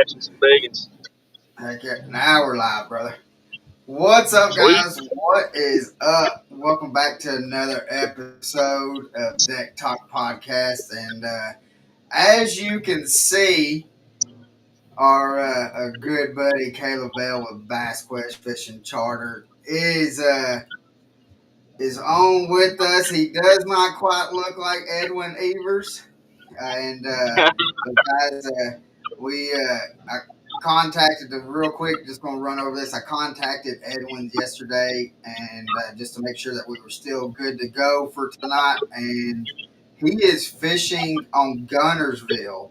catching some big ones. Heck yeah. Now we're live, brother. What's up, guys? What is up? Welcome back to another episode of DeckTalk Podcast. And as you can see, our a good buddy Caleb Bell with BassQuest Fishing Charter is on with us. He does not quite look like Edwin Evers. And guys, I contacted him real quick. Just going to run over this. I contacted Edwin yesterday, and just to make sure that we were still good to go for tonight. And he is fishing on Gunnersville.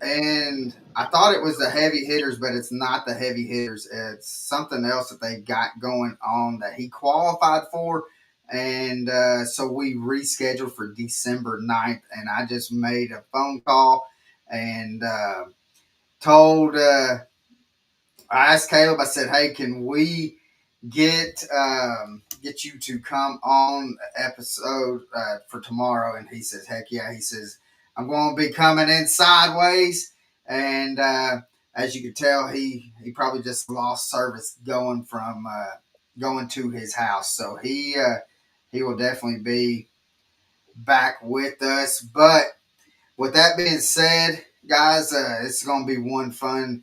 And I thought it was the heavy hitters, but it's not the heavy hitters. It's something else that they got going on that he qualified for. And so we rescheduled for December 9th. And I just made a phone call and I asked Caleb, I said, hey, can we get you to come on episode for tomorrow? And he says, heck yeah. He says, I'm going to be coming in sideways. And as you can tell, he probably just lost service going to his house. So he will definitely be back with us. But with that being said, guys, it's going to be one fun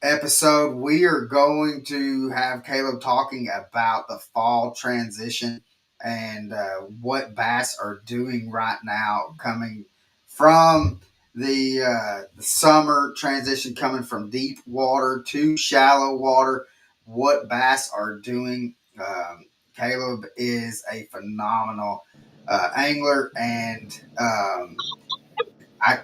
episode. We are going to have Caleb talking about the fall transition and what bass are doing right now, coming from the summer transition, coming from deep water to shallow water, what bass are doing. Caleb is a phenomenal angler, and I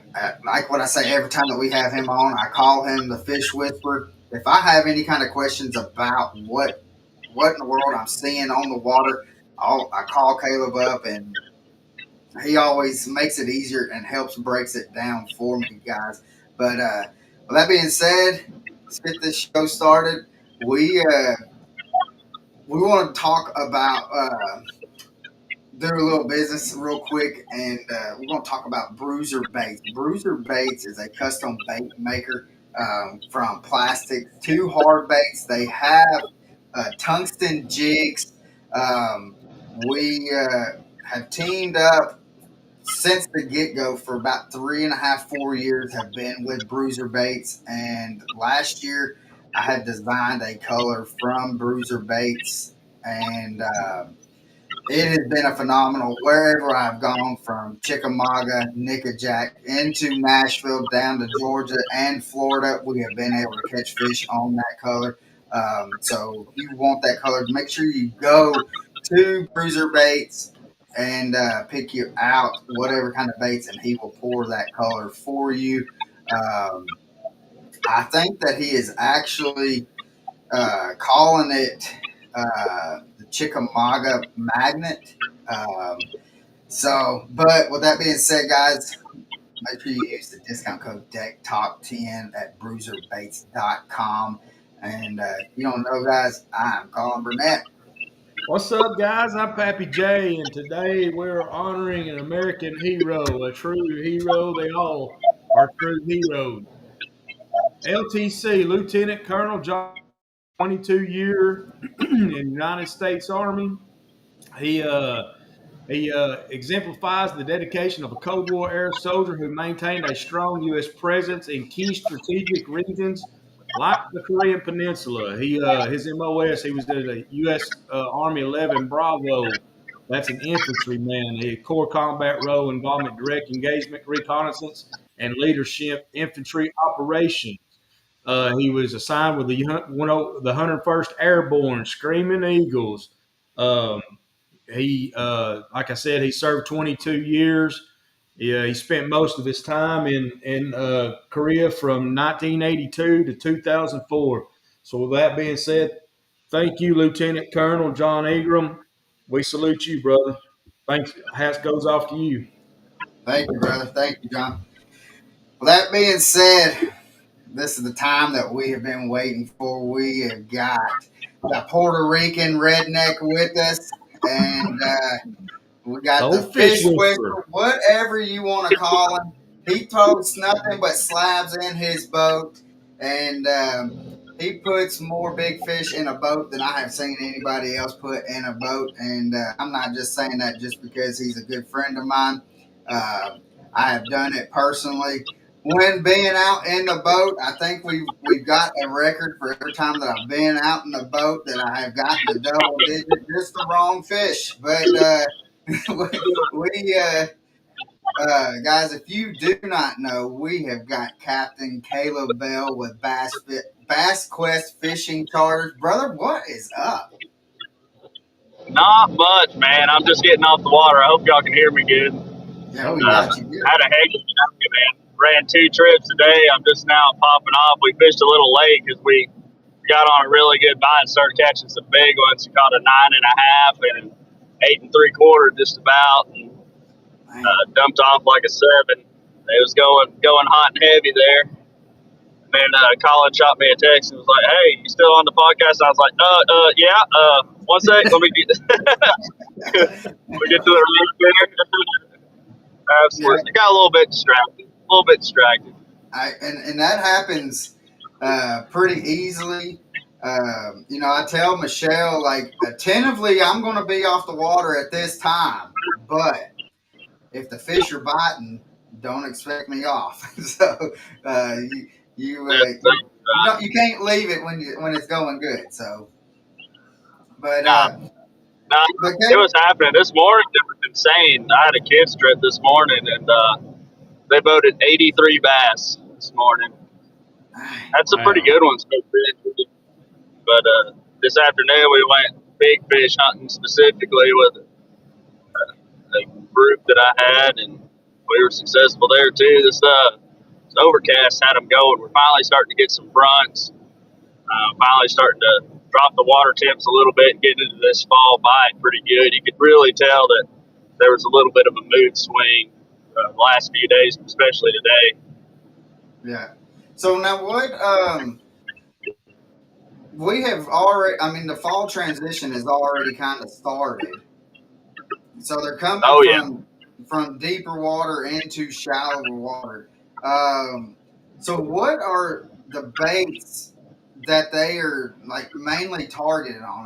like what I say every time that we have him on. I call him the fish whisperer. If I have any kind of questions about what in the world I'm seeing on the water, I call Caleb up, and he always makes it easier and breaks it down for me, guys. But with that being said, let's get this show started. We want to talk about do a little business real quick, and we're going to talk about Bruiser Baits. Bruiser Baits is a custom bait maker from plastic to hard baits. They have tungsten jigs. We have teamed up since the get-go for about 3.5, 4 years, have been with Bruiser Baits. And last year I had designed a color from Bruiser Baits, and it has been a phenomenal wherever I've gone, from Chickamauga, Nickajack, into Nashville, down to Georgia and Florida. We have been able to catch fish on that color. So if you want that color, make sure you go to Bruiser Baits and pick you out whatever kind of baits, and he will pour that color for you. I think that he is actually calling it the Chickamauga Magnet. But with that being said, guys, make sure you use the discount code DeckTalk10 at bruiserbaits.com. And if you don't know, guys, I'm Colin Burnett. What's up, guys? I'm Pappy J, and today we're honoring an American hero, a true hero. They all are true heroes. LTC, Lieutenant Colonel John, 22-year in the United States Army. He exemplifies the dedication of a Cold War era soldier who maintained a strong U.S. presence in key strategic regions like the Korean Peninsula. His MOS, he was in the U.S. Army 11 Bravo. That's an infantryman. He had core combat role involvement, direct engagement, reconnaissance, and leadership infantry operations. He was assigned with the 101st Airborne Screaming Eagles. Like I said, he served 22 years. Yeah, he spent most of his time in Korea from 1982 to 2004. So with that being said, thank you, Lieutenant Colonel John Ingram. We salute you, brother. Thanks. Hat goes off to you. Thank you, brother. Thank you, John. With that being said, this is the time that we have been waiting for. We have got the Puerto Rican redneck with us, and we got the fish whisperer, whatever you want to call him. he posts nothing but slabs in his boat, and he puts more big fish in a boat than I have seen anybody else put in a boat. And I'm not just saying that just because he's a good friend of mine. I have done it personally. When being out in the boat, I think we've got a record for every time that I've been out in the boat that I have gotten to double digit, just the wrong fish. But we guys, if you do not know, we have got Captain Caleb Bell with BassQuest Fishing Charters. Brother, what is up? Not much, man. I'm just getting off the water. I hope y'all can hear me good. Yeah, we got you good. I had a heck of a day, man. Ran 2 trips today. I'm just now popping off. We fished a little late because we got on a really good bite and started catching some big ones. We caught a 9.5 and an 8 3/4 just about, and dumped off like a 7. It was going hot and heavy there. And then Colin shot me a text and was like, "Hey, you still on the podcast?" And I was like, yeah. One sec, let me get we get to the room there. Absolutely, yeah. Got a little bit distracted. And that happens pretty easily. I tell Michelle, like, attentively, I'm going to be off the water at this time, but if the fish are biting, don't expect me off. So you can't leave it when it's going good. So, but it was happening this morning. It was insane. I had a kids trip this morning, and they voted 83 bass this morning. That's a pretty good one. But this afternoon we went big fish hunting specifically with a group that I had, and we were successful there too. This overcast had them going. We're finally starting to get some fronts. Finally starting to drop the water temps a little bit and get into this fall bite pretty good. You could really tell that there was a little bit of a mood swing the last few days, especially today. Yeah. So now what we have already, I mean, the fall transition has already kind of started. So they're coming from deeper water into shallower water. So what are the baits that they are like mainly targeted on?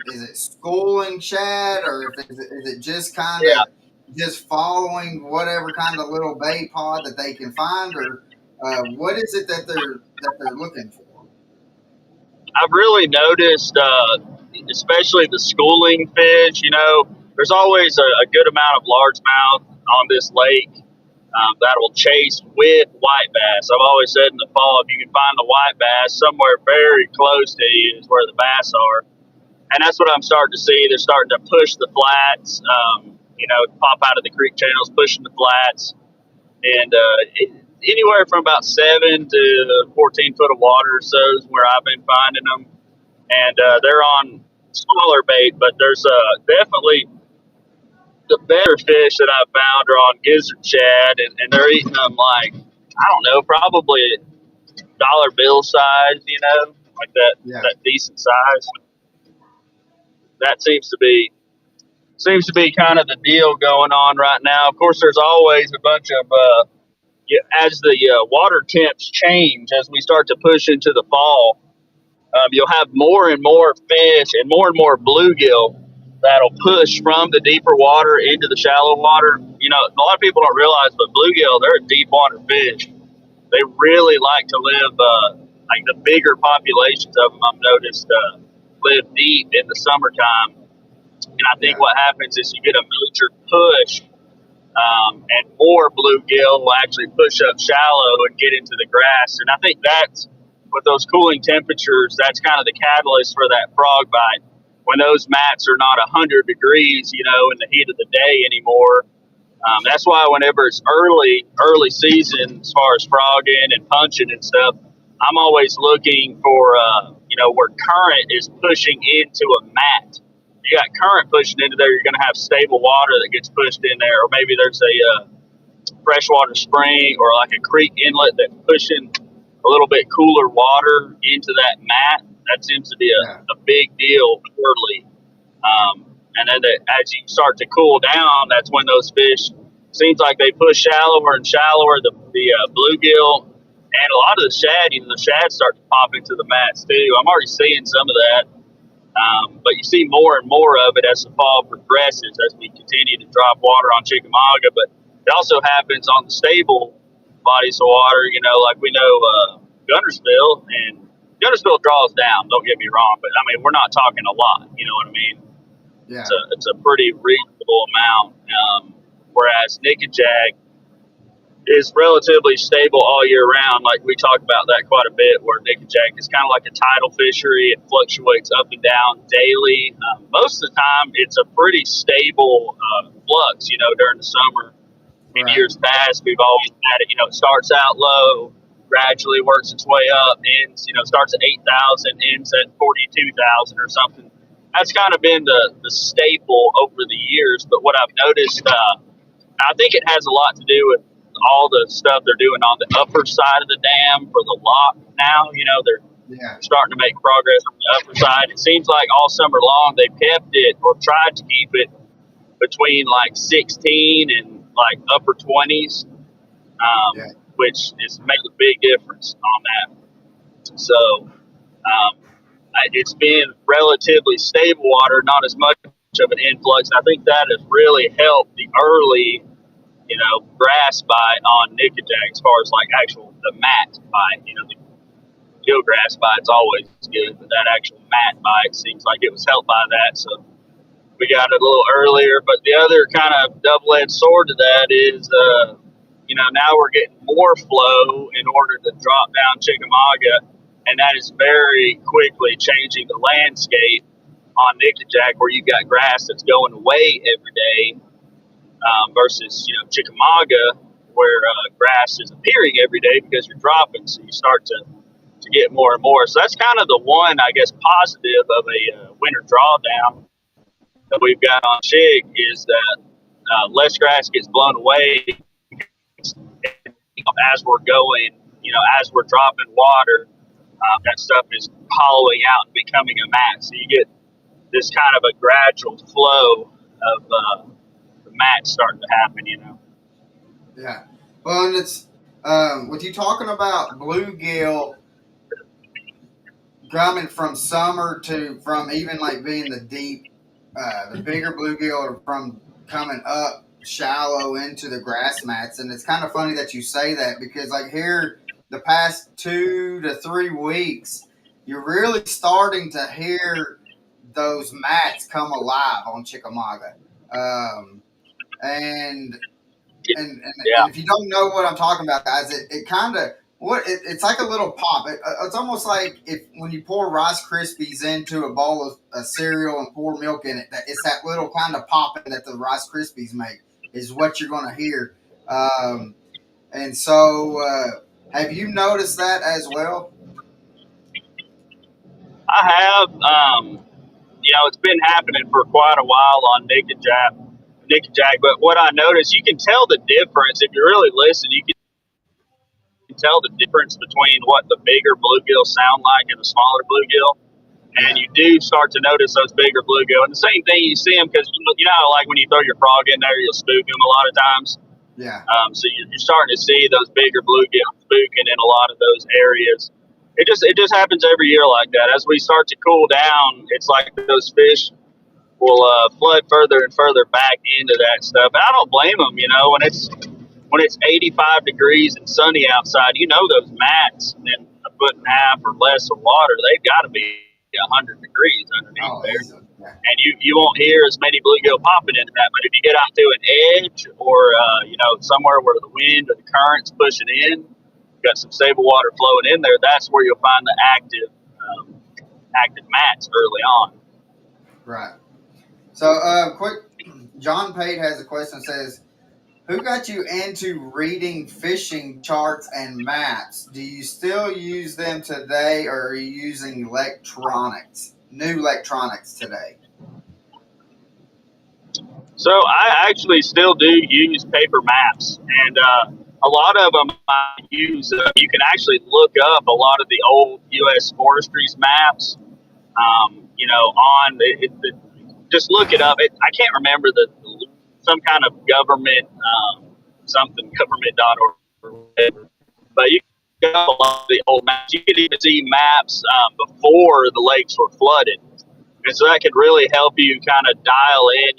Is it schooling shad, or is it just kind of just following whatever kind of little bait pod that they can find, or what is it that they're looking for? I've really noticed, especially the schooling fish, there's always a good amount of largemouth on this lake that will chase with white bass. I've always said in the fall, if you can find the white bass somewhere very close to you is where the bass are. And that's what I'm starting to see. They're starting to push the flats, pop out of the creek channels, pushing the flats. And anywhere from about 7 to 14 foot of water or so is where I've been finding them. And they're on smaller bait, but there's definitely the better fish that I've found are on gizzard shad, and they're eating them like, I don't know, probably dollar bill size, like that decent size. That seems to be kind of the deal going on right now. Of course, there's always a bunch of as the water temps change, as we start to push into the fall, you'll have more and more fish and more bluegill that'll push from the deeper water into the shallow water. A lot of people don't realize, but bluegill, they're a deep water fish. They really like to live, like the bigger populations of them I've noticed live deep in the summertime. And I think what happens is you get a major push, and more bluegill will actually push up shallow and get into the grass. And I think that's, with those cooling temperatures, that's kind of the catalyst for that frog bite. When those mats are not 100 degrees, in the heat of the day anymore. That's why whenever it's early season, as far as frogging and punching and stuff, I'm always looking for, where current is pushing into a mat. You got current pushing into there, you're going to have stable water that gets pushed in there, or maybe there's a freshwater spring or like a creek inlet that's pushing a little bit cooler water into that mat. That seems to be a big deal early. And then as you start to cool down, that's when those fish seems like they push shallower and shallower, the bluegill and a lot of the shad. The shad start to pop into the mats too. I'm already seeing some of that, but you see more and more of it as the fall progresses, as we continue to drop water on Chickamauga. But it also happens on the stable bodies of water. Like we know Guntersville, and Guntersville draws down. Don't get me wrong, but I mean we're not talking a lot. You know what I mean? Yeah. It's a pretty reasonable amount. Whereas Nickajack is relatively stable all year round. Like we talk about that quite a bit, where Nickajack is kind of like a tidal fishery. It fluctuates up and down daily. Most of the time, it's a pretty stable flux. During the summer. In years past, we've always had it. It starts out low, gradually works its way up, ends. Starts at 8,000, ends at 42,000 or something. That's kind of been the staple over the years. But what I've noticed, I think it has a lot to do with all the stuff they're doing on the upper side of the dam for the lock now. They're starting to make progress on the upper side. It seems like all summer long they've kept it, or tried to keep it, between like 16 and like upper 20s, which has made a big difference on that. So it's been relatively stable water, not as much of an influx. I think that has really helped the early, grass bite on Nickajack, as far as like the mat bite. The gill grass bite's always good, but that actual mat bite seems like it was helped by that. So we got it a little earlier. But the other kind of double-edged sword to that is, now we're getting more flow in order to drop down Chickamauga, and that is very quickly changing the landscape on Nickajack, where you've got grass that's going away every day, versus Chickamauga, where grass is appearing every day because you're dropping, so you start to get more and more. So that's kind of the one, I guess, positive of a winter drawdown that we've got on Chig, is that less grass gets blown away as we're going. As we're dropping water, that stuff is hollowing out and becoming a mat. So you get this kind of a gradual flow of the mats starting to happen. Yeah. Well, and it's with you talking about bluegill coming from summer from even like being the deep, the bigger bluegill are from coming up shallow into the grass mats. And it's kind of funny that you say that, because like here the past 2 to 3 weeks, you're really starting to hear those mats come alive on Chickamauga. And if you don't know what I'm talking about, guys, it kind of, it's like a little pop. It's almost like when you pour Rice Krispies into a bowl of cereal and pour milk in it, it's that little kind of popping that the Rice Krispies make is what you're going to hear. And so have you noticed that as well? I have. It's been happening for quite a while on Nickajack, but what I noticed, you can tell the difference. If you really listen, you can tell the difference between what the bigger bluegill sound like and the smaller bluegill. And you do start to notice those bigger bluegill. And the same thing, you see them because, like when you throw your frog in there, you'll spook them a lot of times. Yeah. So you're starting to see those bigger bluegill spooking in a lot of those areas. It just happens every year like that. As we start to cool down, it's like those fish will flood further and further back into that stuff. And I don't blame them. When it's 85 degrees and sunny outside, those mats in a foot and a half or less of water, they've got to be 100 degrees underneath there. Yeah. And you won't hear as many bluegill popping into that. But if you get out to an edge or, somewhere where the wind or the current's pushing in, got some stable water flowing in there, that's where you'll find the active mats early on. Right. So, quick, John Pate has a question. Says, who got you into reading fishing charts and maps? Do you still use them today, or are you using new electronics today? So I actually still do use paper maps, and a lot of them I use. You can actually look up a lot of the old U.S. Forestry's maps. Just look it up. I can't remember some kind of government something government.org. But you got a lot of the old maps. You could even see maps before the lakes were flooded. And so that could really help you kind of dial in,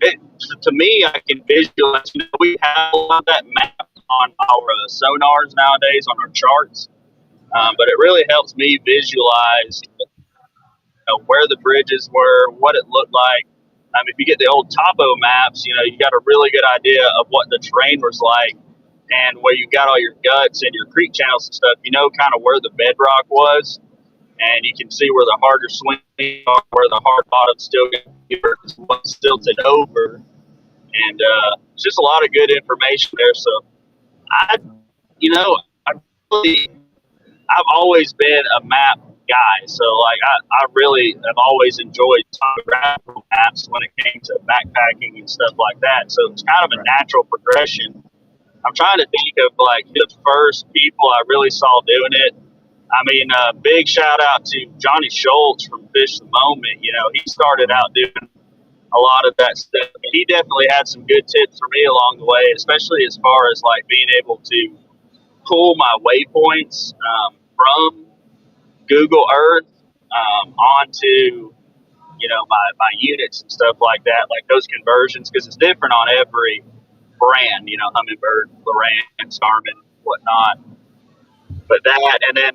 to me, I can visualize, we have a lot of that map on our sonars nowadays on our charts. But it really helps me visualize where the bridges were, what it looked like. If you get the old topo maps, you got a really good idea of what the terrain was like and where you got all your guts and your creek channels and stuff, kind of where the bedrock was. And you can see where the harder swings are, where the hard bottom's still going to be stilted over. And it's just a lot of good information there. So I've always been a map guy. So I really have always enjoyed topographical maps when it came to backpacking and stuff like that. So it's kind of a natural progression. I'm trying to think of the first people I really saw doing it. Big shout out to Johnny Schultz from Fish the Moment. He started out doing a lot of that stuff. He definitely had some good tips for me along the way, especially as far as being able to pull my waypoints from Google Earth onto my units and stuff like that, like those conversions, because it's different on every brand, Humminbird, Loran, Starman, whatnot. But that, and then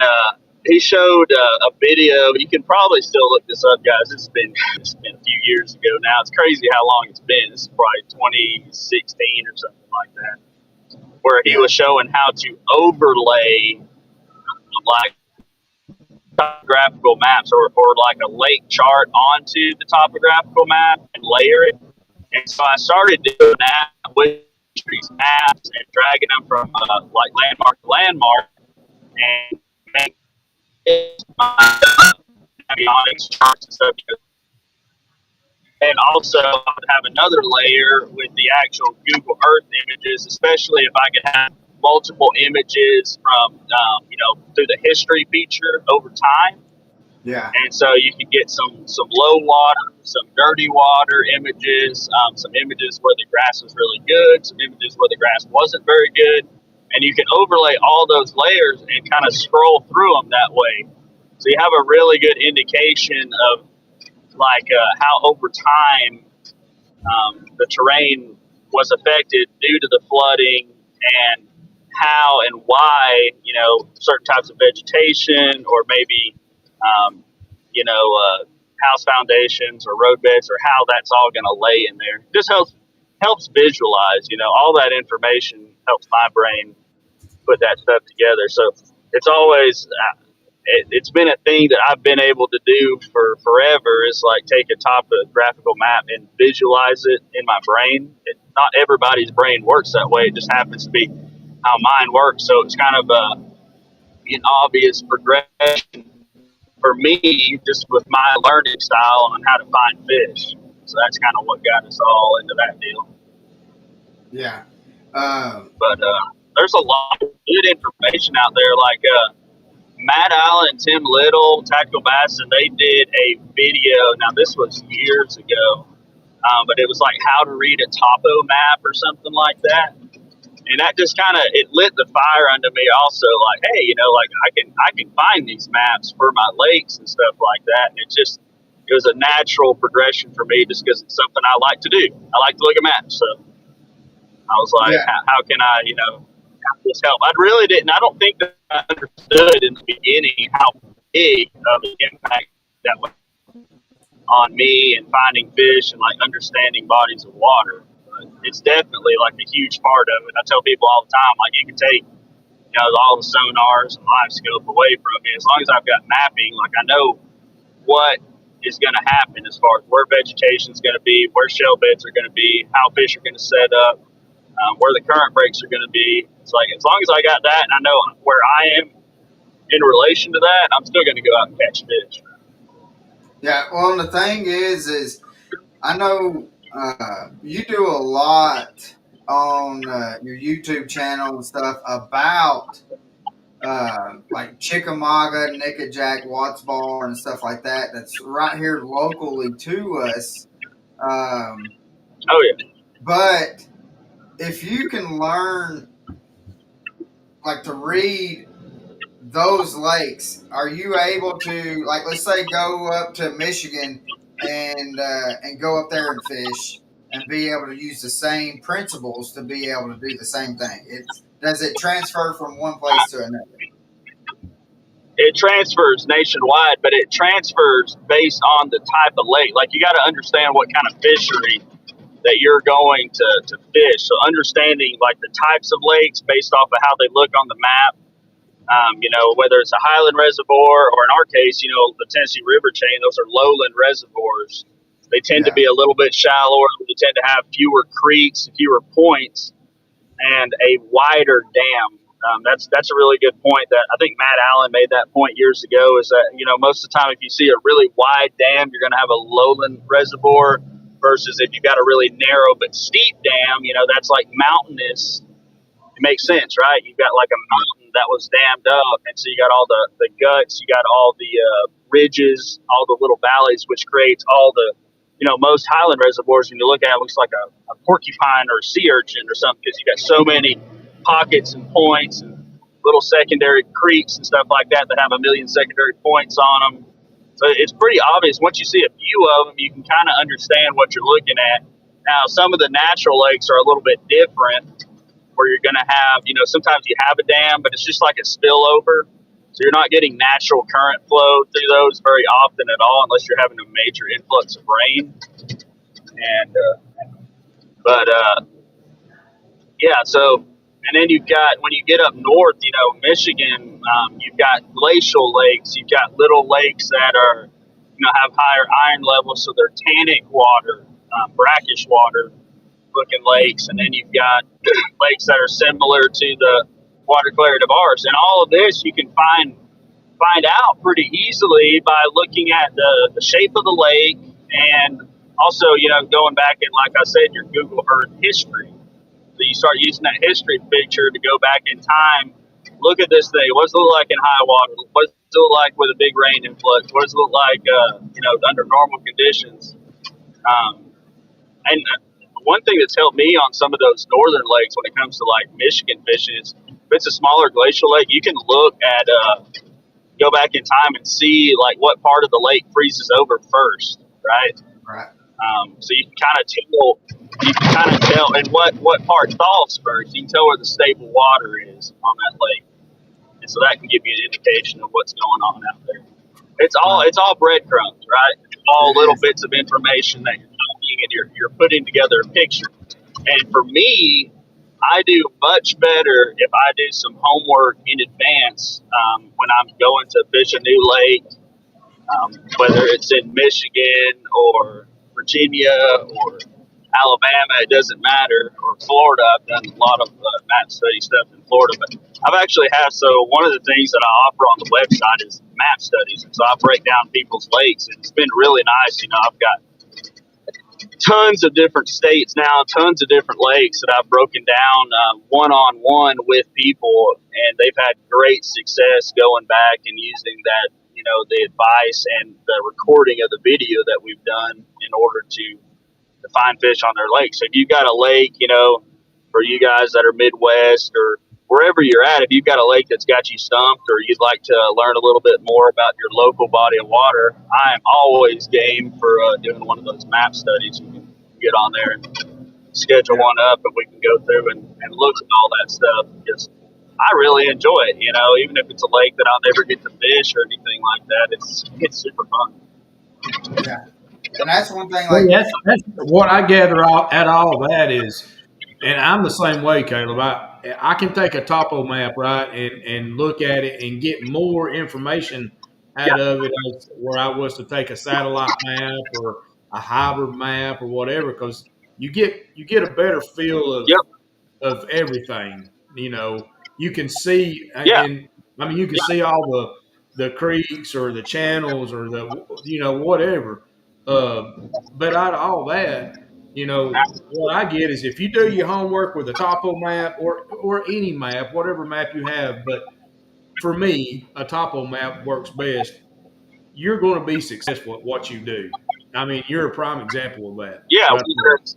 he showed a video. You can probably still look this up, guys. It's been a few years ago now. It's crazy how long it's been. This is probably 2016 or something like that, where he was showing how to overlay topographical maps or like a lake chart onto the topographical map and layer it. And so I started doing that with these maps and dragging them from landmark to landmark and make avionics charts and stuff. And also I would have another layer with the actual Google Earth images, especially if I could have multiple images from, through the history feature over time. Yeah. And so you can get some low water, some dirty water images, some images where the grass was really good, some images where the grass wasn't very good. And you can overlay all those layers and kind of scroll through them that way. So you have a really good indication of how over time the terrain was affected due to the flooding and how and why, certain types of vegetation or maybe, house foundations or roadbeds or how that's all going to lay in there. Just helps visualize, all that information helps my brain put that stuff together. So it's always, it's been a thing that I've been able to do for forever is take a topographical map and visualize it in my brain. Not everybody's brain works that way. It just happens to be how mine works. So it's kind of an obvious progression for me, just with my learning style on how to find fish. So that's kind of what got us all into that deal. Yeah. But there's a lot of good information out there. Matt Allen and Tim Little, Tactical Bass, and they did a video. Now, this was years ago, but it was how to read a topo map or something like that. And that just kind of, it lit the fire under me also, hey, I can find these maps for my lakes and stuff like that. And it was a natural progression for me just because it's something I like to do. I like to look at maps. So I was how can I, how this help? I really didn't. I don't think that I understood in the beginning how big of an impact that was on me and finding fish and understanding bodies of water. It's definitely a huge part of it. I tell people all the time, you can take, all the sonars and live scope away from me. As long as I've got mapping, I know what is going to happen as far as where vegetation is going to be, where shell beds are going to be, how fish are going to set up, where the current breaks are going to be. It's as long as I got that and I know where I am in relation to that, I'm still going to go out and catch fish. Yeah. Well, the thing is I know you do a lot on your YouTube channel and stuff about Chickamauga, Nickajack, Watts Bar, and stuff like that. That's right here locally to us. Oh yeah. But if you can learn like to read those lakes, are you able to, like, let's say go up to Michigan and go up there and fish and be able to use the same principles to be able to do the same thing? Does it transfer from one place to another? It transfers nationwide, but it transfers based on the type of lake. Like, you got to understand what kind of fishery that you're going to fish. So understanding like the types of lakes based off of how they look on the map. Whether it's a highland reservoir or in our case, the Tennessee River chain, those are lowland reservoirs. They tend to Yeah. be a little bit shallower. They tend to have fewer creeks, fewer points, and a wider dam. That's a really good point that I think Matt Allen made that point years ago, is that, most of the time if you see a really wide dam, you're going to have a lowland reservoir versus if you've got a really narrow but steep dam, that's like mountainous. It makes sense, right? You've got like a mountain that was dammed up, and so you got all the guts, you got all the ridges, all the little valleys, which creates all the, most highland reservoirs, when you look at it, looks like a porcupine or a sea urchin or something, because you got so many pockets and points and little secondary creeks and stuff like that have a million secondary points on them. So it's pretty obvious. Once you see a few of them, you can kind of understand what you're looking at. Now, some of the natural lakes are a little bit different, where you're going to have, sometimes you have a dam, but it's just like a spillover. So you're not getting natural current flow through those very often at all, unless you're having a major influx of rain. And, yeah, so, and then you've got, when you get up north, Michigan, you've got glacial lakes. You've got little lakes that are, have higher iron levels, so they're tannic water, brackish water looking lakes, and then you've got lakes that are similar to the water clarity of ours. And all of this you can find out pretty easily by looking at the shape of the lake, and also, going back and, like I said, your Google Earth history. So you start using that history picture to go back in time. Look at this thing. What does it look like in high water? What does it look like with a big rain influx? What does it look like, under normal conditions? And one thing that's helped me on some of those northern lakes when it comes to like Michigan fishing is, if it's a smaller glacial lake, you can look at, go back in time and see like what part of the lake freezes over first, right? Right. So you can kind of tell, and what part thaws first. You can tell where the stable water is on that lake, and so that can give you an indication of what's going on out there. It's all breadcrumbs, right? It's all little bits of information that you're talking, and you're putting together a picture. And for me, I do much better if I do some homework in advance when I'm going to fish a new lake, whether it's in Michigan or Virginia or Alabama, it doesn't matter, or Florida. I've done a lot of map study stuff in Florida, but I've actually so one of the things that I offer on the website is map studies. And so I break down people's lakes, and it's been really nice. I've got tons of different states now, tons of different lakes that I've broken down one-on-one with people, and they've had great success going back and using that, the advice and the recording of the video that we've done in order to find fish on their lake. So if you've got a lake, for you guys that are Midwest or wherever you're at, if you've got a lake that's got you stumped, or you'd like to learn a little bit more about your local body of water, I am always game for doing one of those map studies. You can get on there and schedule one up, and we can go through and look at all that stuff. Because I really enjoy it, even if it's a lake that I'll never get to fish or anything like that. It's super fun. Yeah. And that's one thing. Like, that's what I gather at all that is, and I'm the same way, Caleb. I can take a topo map, right, and look at it and get more information out of it as where I was to take a satellite map or a hybrid map or whatever, because you get a better feel of everything. You can see, and I mean, you can see all the creeks or the channels or the whatever. But out of all that, what I get is, if you do your homework with a topo map or any map, whatever map you have, but for me, a topo map works best. You're going to be successful at what you do. I mean, you're a prime example of that. Yeah, Right.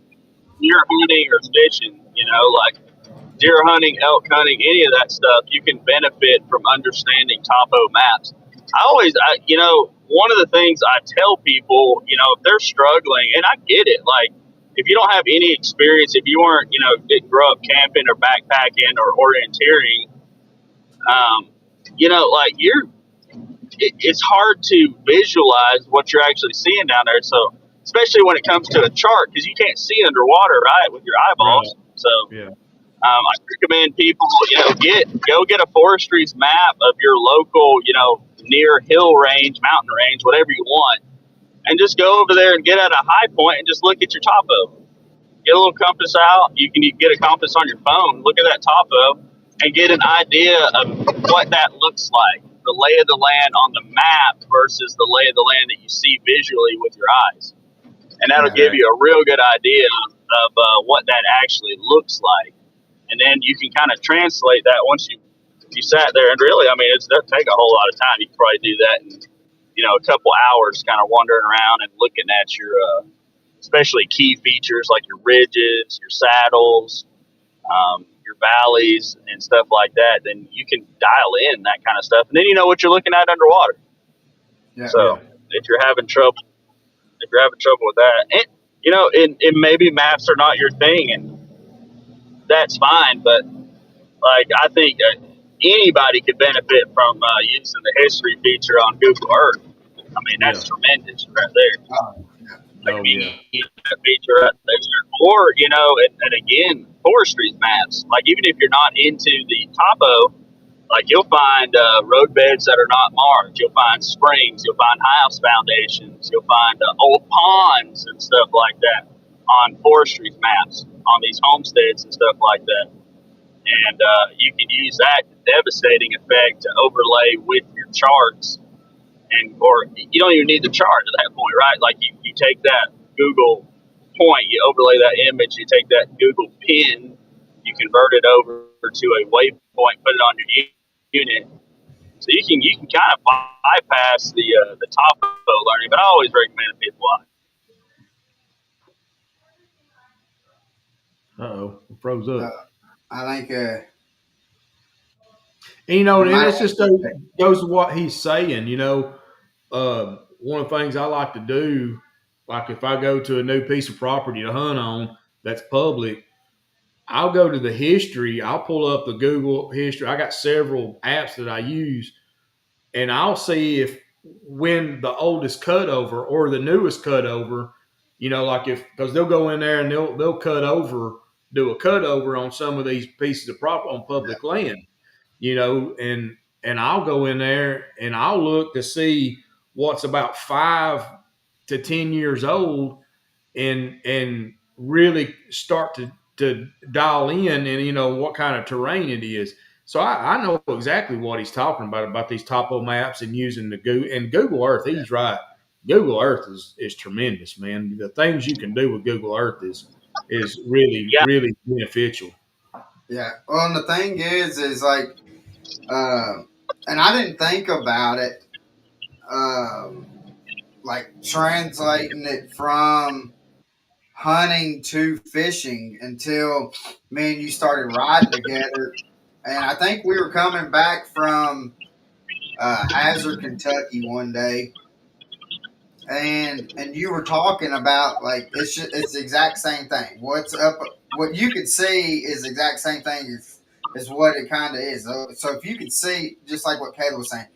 deer hunting or fishing, like deer hunting, elk hunting, any of that stuff, you can benefit from understanding topo maps. One of the things I tell people, if they're struggling, and I get it, like if you don't have any experience, if you weren't, didn't grow up camping or backpacking or orienteering, like it's hard to visualize what you're actually seeing down there. So, especially when it comes to a chart, because you can't see underwater, right, with your eyeballs. Right. So, Yeah. I recommend people, go get a forestry's map of your local, near hill range, mountain range, whatever you want, and just go over there and get at a high point and just look at your topo. Get a little compass out. You can get a compass on your phone. Look at that topo and get an idea of what that looks like. The lay of the land on the map versus the lay of the land that you see visually with your eyes, and that'll give you a real good idea of what that actually looks like. And then you can kind of translate that once you sat there. And really, I mean, it doesn't take a whole lot of time. You can probably do that in a couple hours, kind of wandering around and looking at your especially key features like your ridges, your saddles, your valleys, and stuff like that. Then you can dial in that kind of stuff, and then you know what you're looking at underwater. If you're having trouble with that, and maybe maps are not your thing, and that's fine. But like, I think anybody could benefit from using the history feature on Google Earth. I mean, that's tremendous right there. That feature right there. Or, and again, forestry maps. Like, even if you're not into the topo, like, you'll find road beds that are not marked. You'll find springs. You'll find house foundations. You'll find old ponds and stuff like that on forestry maps, on these homesteads and stuff like that. And you can use that devastating effect to overlay with your charts, or you don't even need the chart at that point, right? Like you take that Google point, you overlay that image, you take that Google pin, you convert it over to a waypoint, put it on your unit, so you can kind of bypass the topo learning. But I always recommend people. Froze up. I think. And, and it's just goes to what he's saying. One of the things I like to do, like if I go to a new piece of property to hunt on that's public, I'll go to the history. I'll pull up the Google history. I got several apps that I use, and I'll see if when the oldest cutover or the newest cutover, like because they'll go in there and they'll do a cutover on some of these pieces of property on public land, and I'll go in there and I'll look to see what's about 5 to 10 years old and really start to dial in and what kind of terrain it is. So I know exactly what he's talking about these topo maps and using the Google Earth. He's right. Google Earth is tremendous, man. The things you can do with Google Earth is really, really beneficial. Yeah. Well, and the thing is like, and I didn't think about it, like translating it from hunting to fishing until me and you started riding together. And I think we were coming back from Hazard, Kentucky one day, and you were talking about like it's the exact same thing. What's up? What you could see is the exact same thing as what it kind of is. So if you could see, just like what Caleb was saying,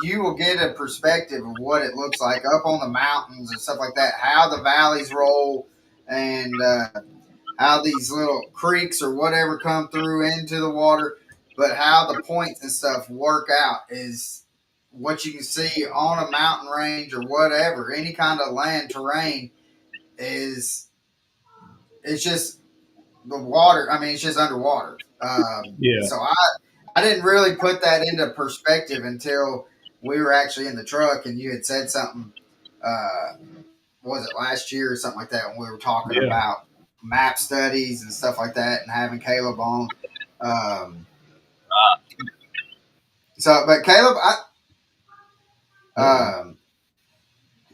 you will get a perspective of what it looks like up on the mountains and stuff like that. How the valleys roll and how these little creeks or whatever come through into the water, but how the points and stuff work out is what you can see on a mountain range or whatever, any kind of land terrain is it's just the water. I mean, it's just underwater. So I didn't really put that into perspective until we were actually in the truck and you had said something. Was it last year or something like that when we were talking about map studies and stuff like that and having Caleb on. But Caleb,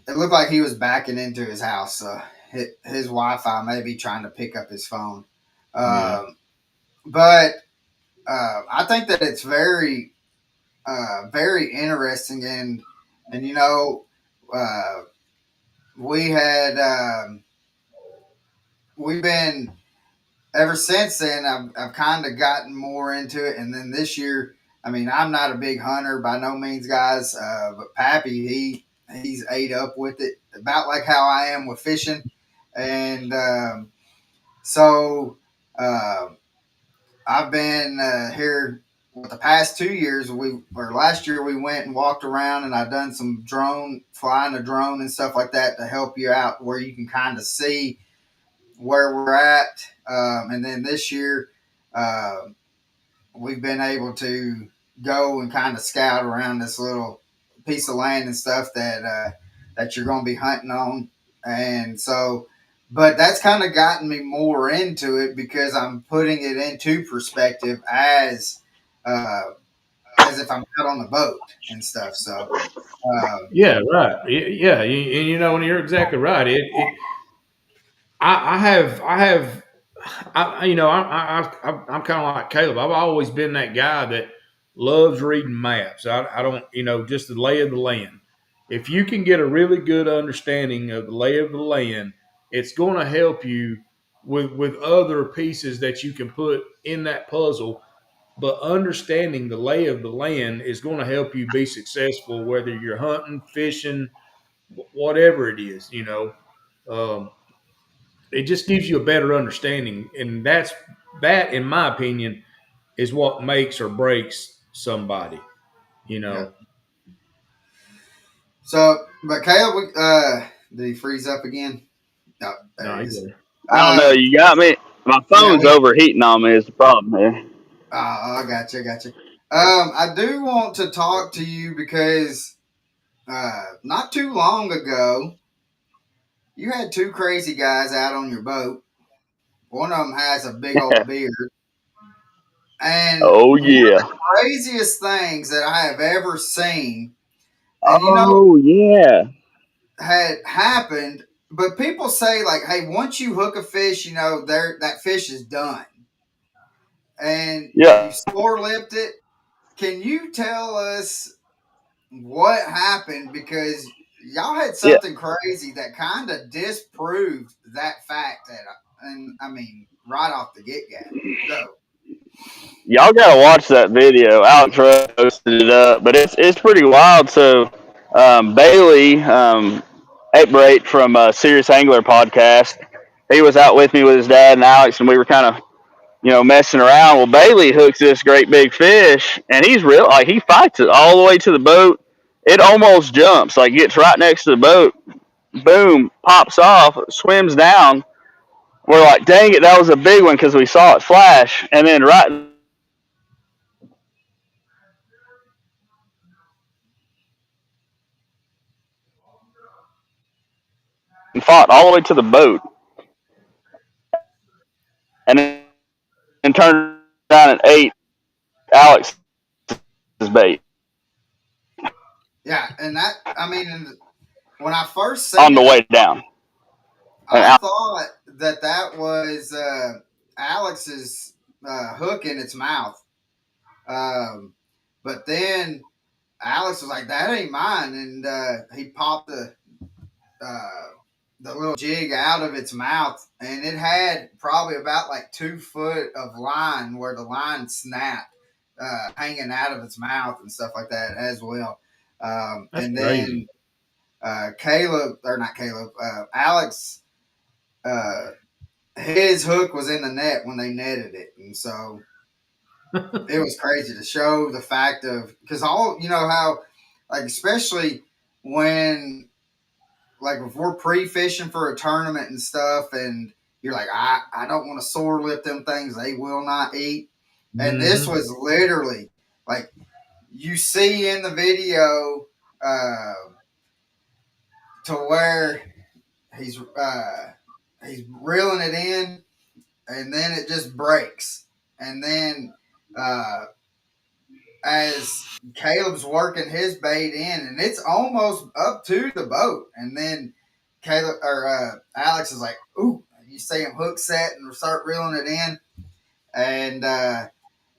it looked like he was backing into his house. his Wi-Fi may be trying to pick up his phone. Yeah. But I think that it's very, very interesting, and you know, we had we've been ever since then. I've kind of gotten more into it, and then this year, I mean, I'm not a big hunter by no means, guys. But Pappy, he's ate up with it, about like how I am with fishing, and so. Uh, I've been here with the past 2 years. Last year we went and walked around, and I done some flying a drone and stuff like that to help you out, where you can kind of see where we're at. And then this year, uh, we've been able to go and kind of scout around this little piece of land and stuff that you're going to be hunting on, and so. But that's kind of gotten me more into it because I'm putting it into perspective as if I'm out on the boat and stuff. So Yeah, right. Yeah, and you know, and you're exactly right. I have, you know, I'm kind of like Caleb. I've always been that guy that loves reading maps. I don't, you know, just the lay of the land. If you can get a really good understanding of the lay of the land, it's going to help you with other pieces that you can put in that puzzle. But understanding the lay of the land is going to help you be successful, whether you're hunting, fishing, whatever it is. You know, um, it just gives you a better understanding, and that, in my opinion, is what makes or breaks somebody. You yeah. know. So, but Caleb, did he freeze up again? No, there No, he you is. better. I don't know. You got me. My Yeah, phone's overheating on me. Is the problem here? I got you. I got you. I do want to talk to you because not too long ago, you had two crazy guys out on your boat. One of them has a big old beard. And Oh one of yeah. the craziest things that I have ever seen, and Oh yeah. had happened, but people say, like, hey, once you hook a fish, that fish is done. And Yeah. you score lipped it. Can you tell us what happened? Because y'all had Yeah. something crazy that kind of disproved that fact and I mean, right off the go. Y'all gotta watch that video. Alex Rose posted it up, but it's pretty wild. So Bailey, 8 from Serious Angler podcast, he was out with me with his dad and Alex, and we were kind of messing around. Well, Bailey hooks this great big fish, and he's real like he fights it all the way to the boat. It almost jumps, like gets right next to the boat. Boom, pops off, swims down. We're like, dang it, that was a big one because we saw it flash, and then right and fought all the way to the boat, and then turned around and ate Alex's bait Yeah, and that I mean, when I first on seen the it, way down. And I thought that was Alex's hook in its mouth. Um, but then Alex was like, "That ain't mine," and he popped the little jig out of its mouth, and it had probably about like 2 foot of line where the line snapped, hanging out of its mouth and stuff like that as well. That's And crazy. then Caleb, or not Caleb, Alex, uh, his hook was in the net when they netted it, and so it was crazy to show the fact of, because all how, like, especially when, like, if we're pre-fishing for a tournament and stuff, and you're like, I don't want to sore lip them things, they will not eat. And this Mm-hmm. was literally like, you see in the video, to where he's reeling it in, and then it just breaks, and then uh, as Caleb's working his bait in, and it's almost up to the boat, and then Caleb or Alex is like, ooh, you see him hook set and start reeling it in, and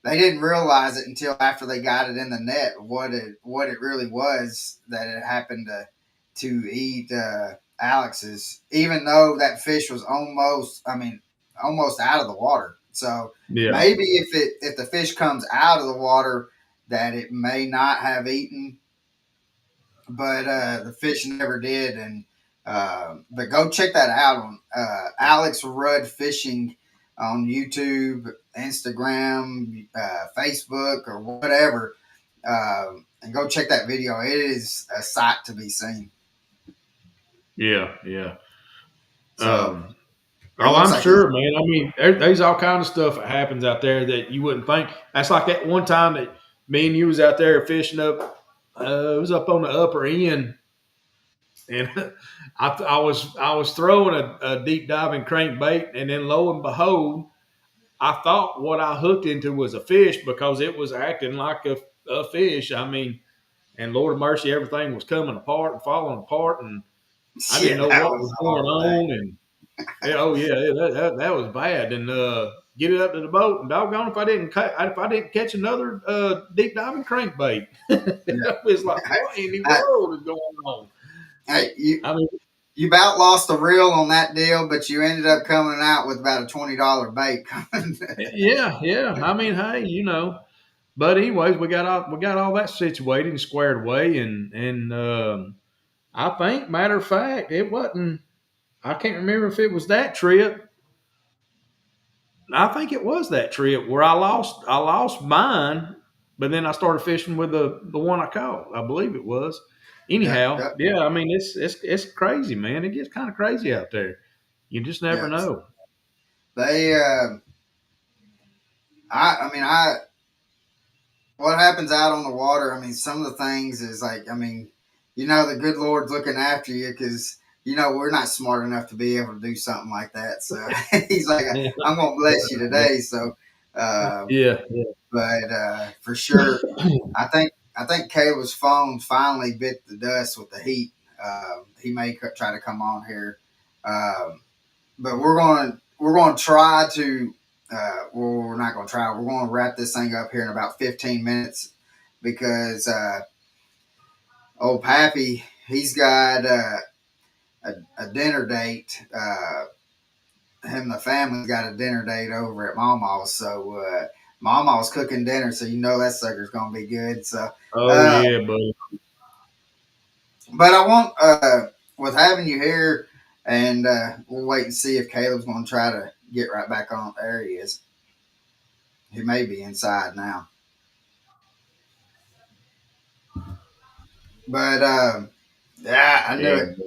they didn't realize it until after they got it in the net what it really was that it happened to eat Alex's, even though that fish was almost out of the water. So maybe if the fish comes out of the water, that it may not have eaten, but the fish never did. And but go check that out on Alex Rudd Fishing on YouTube, Instagram, Facebook, or whatever, and go check that video. It is a sight to be seen. Yeah, yeah. So, I'm sure, man. I mean, there's all kinds of stuff that happens out there that you wouldn't think. That's like that one time that me and you was out there fishing up. It was up on the upper end, and I was throwing a deep diving crankbait, and then lo and behold, I thought what I hooked into was a fish because it was acting like a fish. I mean, and Lord of mercy, everything was coming apart and falling apart, and I didn't know what was going on. And that was bad. And get it up to the boat, and doggone if I didn't catch another deep diving crankbait. It was like, what in the world is going on? Hey, you about lost the reel on that deal, but you ended up coming out with about a $20 bait. Yeah. I mean, hey, But anyways, we got all that situated and squared away, and I think, matter of fact, it wasn't. I can't remember if it was that trip. I think it was that trip where I lost mine, but then I started fishing with the one I caught. I believe it was. Anyhow, yeah. I mean, it's crazy, man. It gets kind of crazy out there. You just never know. They, what happens out on the water? I mean, some of the things is like, I mean, the good Lord's looking after you because, we're not smart enough to be able to do something like that. So he's like, I'm going to bless you today. So, yeah. But for sure, I think Caleb's phone finally bit the dust with the heat. He may try to come on here, but we're going to try to. We're not going to try. We're going to wrap this thing up here in about 15 minutes because old Pappy, he's got a dinner date. Him and the family's got a dinner date over at Mama's. So Mama's cooking dinner, so that sucker's going to be good. So yeah, buddy. But I want, with having you here, and we'll wait and see if Caleb's going to try to get right back on. There he is. He may be inside now. But, yeah, I knew it.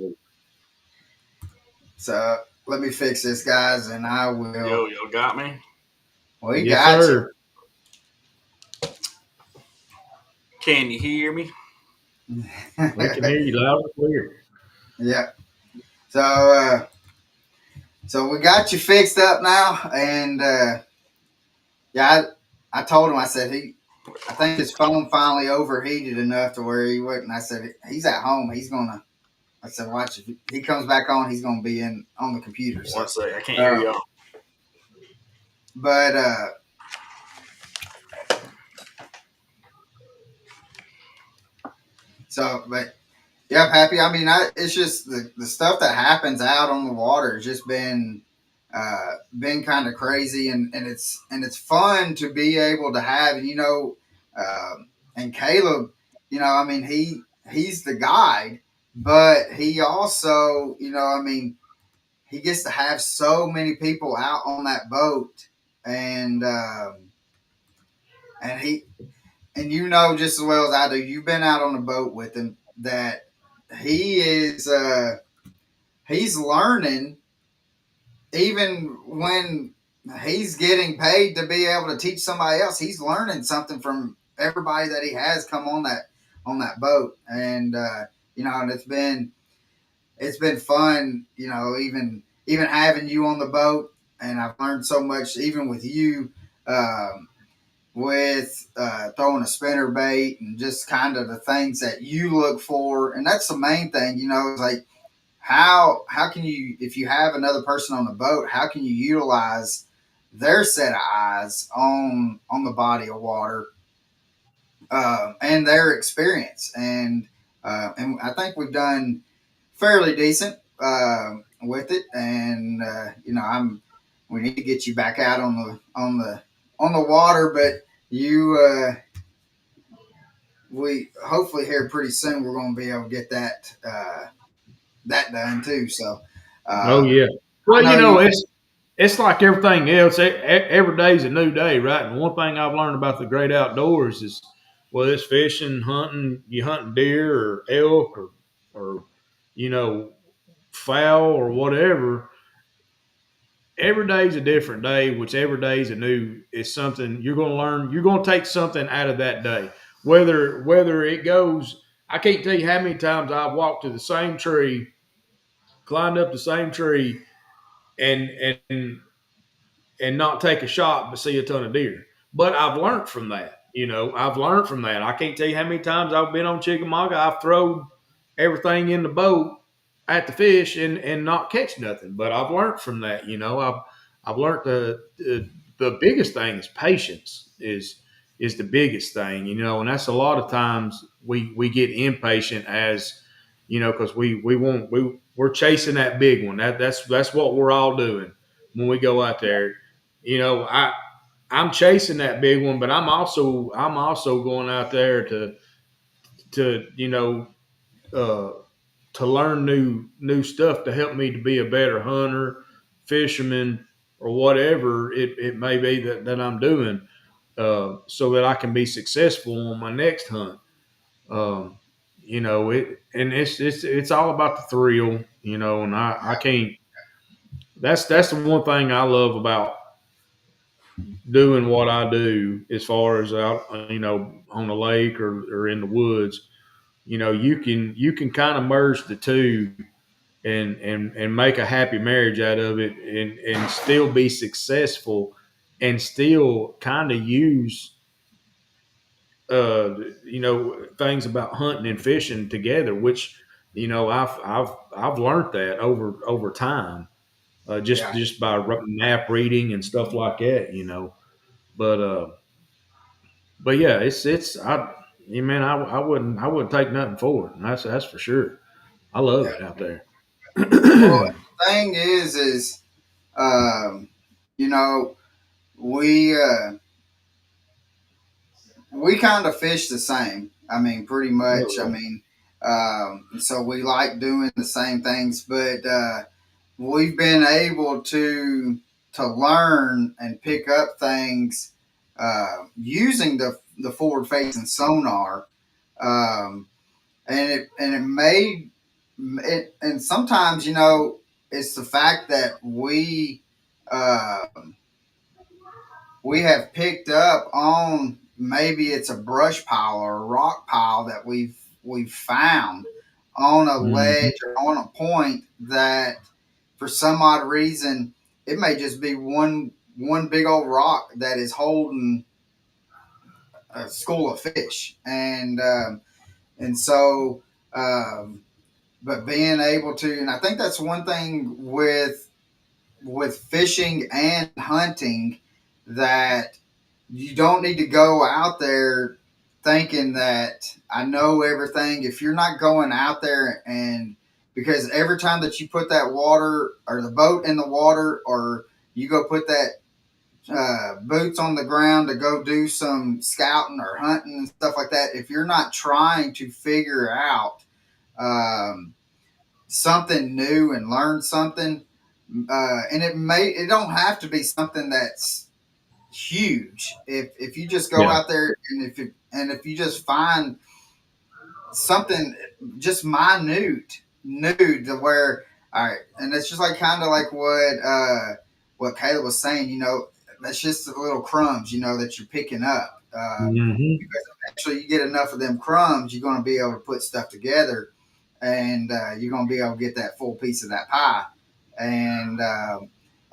So, let me fix this, guys, and I will. Yo, got me? We got you. Can you hear me? We can hear you loud and clear. Yeah. So we got you fixed up now, and I told him, I said I think his phone finally overheated enough to where he wouldn't. I said he's at home. I said watch, if he comes back on, he's gonna be on the computer. So, one second, I can't hear y'all. But yeah, Pappy. I mean, it's just the stuff that happens out on the water has just been kind of crazy, and it's fun to be able to have, and Caleb, I mean, he's the guide, but he also, he gets to have so many people out on that boat, and just as well as I do, you've been out on the boat with him, that he is he's learning even when he's getting paid to be able to teach somebody else. He's learning something from everybody that he has come on that boat, and and it's been fun, even having you on the boat, and I've learned so much even with you, with throwing a spinner bait and just kind of the things that you look for. And that's the main thing, like how can you, if you have another person on the boat, how can you utilize their set of eyes on the body of water, and their experience, and I think we've done fairly decent with it, and we need to get you back out on the water, but we hopefully here pretty soon we're going to be able to get that done too. So, Oh yeah. Well, I know it's like everything else. Every day's a new day, right? And one thing I've learned about the great outdoors is, whether it's fishing, hunting, you hunting deer or elk or fowl or whatever. Every day's a different day, which every day's is something you're going to learn. You're going to take something out of that day. Whether it goes, I can't tell you how many times I've walked to the same tree, climbed up the same tree, and and and not take a shot but see a ton of deer. But I've learned from that. I've learned from that. I can't tell you how many times I've been on Chickamauga. I've thrown everything in the boat at the fish and not catch nothing. But I've learned from that. I've learned the biggest thing is patience is the biggest thing. And that's a lot of times we get impatient as because we're chasing that big one. That's what we're all doing when we go out there. I'm chasing that big one, but I'm also going out there to uh, to learn new stuff to help me to be a better hunter, fisherman, or whatever it may be that I'm doing, so that I can be successful on my next hunt. Um, it's all about the thrill, and I can't. That's the one thing I love about doing what I do, as far as out, on a lake or in the woods. You can kind of merge the two and make a happy marriage out of it, and still be successful, and still kind of use things about hunting and fishing together, which I've learned that over time, just yeah, just by map reading and stuff like that. But yeah, man, I wouldn't take nothing for it. That's for sure. I love yeah. it out there. Well, the thing is, um, you know, we we kind of fish the same. I mean, pretty much. I Oh, mean, so we like doing the same things, but we've been able to learn and pick up things using the forward facing sonar, um, and it made it. And sometimes, it's the fact that uh, we have picked up on, maybe it's a brush pile or a rock pile that we've found on a yeah. ledge or on a point, that for some odd reason it may just be one big old rock that is holding a school of fish, and so but being able to, and I think that's one thing with fishing and hunting, that you don't need to go out there thinking that I know everything. If you're not going out there, and because every time that you put that water or the boat in the water, or you go put that boots on the ground to go do some scouting or hunting and stuff like that, if you're not trying to figure out um, something new and learn something, and it don't have to be something that's huge. If you just go Yeah. out there, and if you just find something just minute, new, to where, all right, and it's just like, kind of like what Caleb was saying. That's just the little crumbs, that you're picking up. Hmm. Because eventually you get enough of them crumbs, you're going to be able to put stuff together, and you're going to be able to get that full piece of that pie, and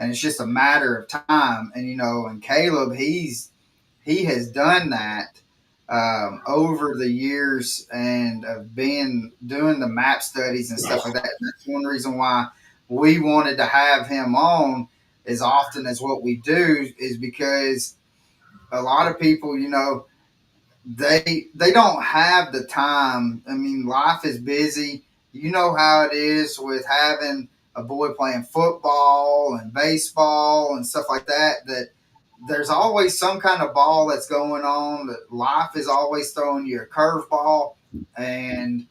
it's just a matter of time. And and Caleb, he has done that over the years and of doing the map studies and stuff like that. And that's one reason why we wanted to have him on as often as what we do, is because a lot of people, they don't have the time. I mean, life is busy. You know how it is with having a boy playing football and baseball and stuff like that, that there's always some kind of ball that's going on. That life is always throwing you a curveball, and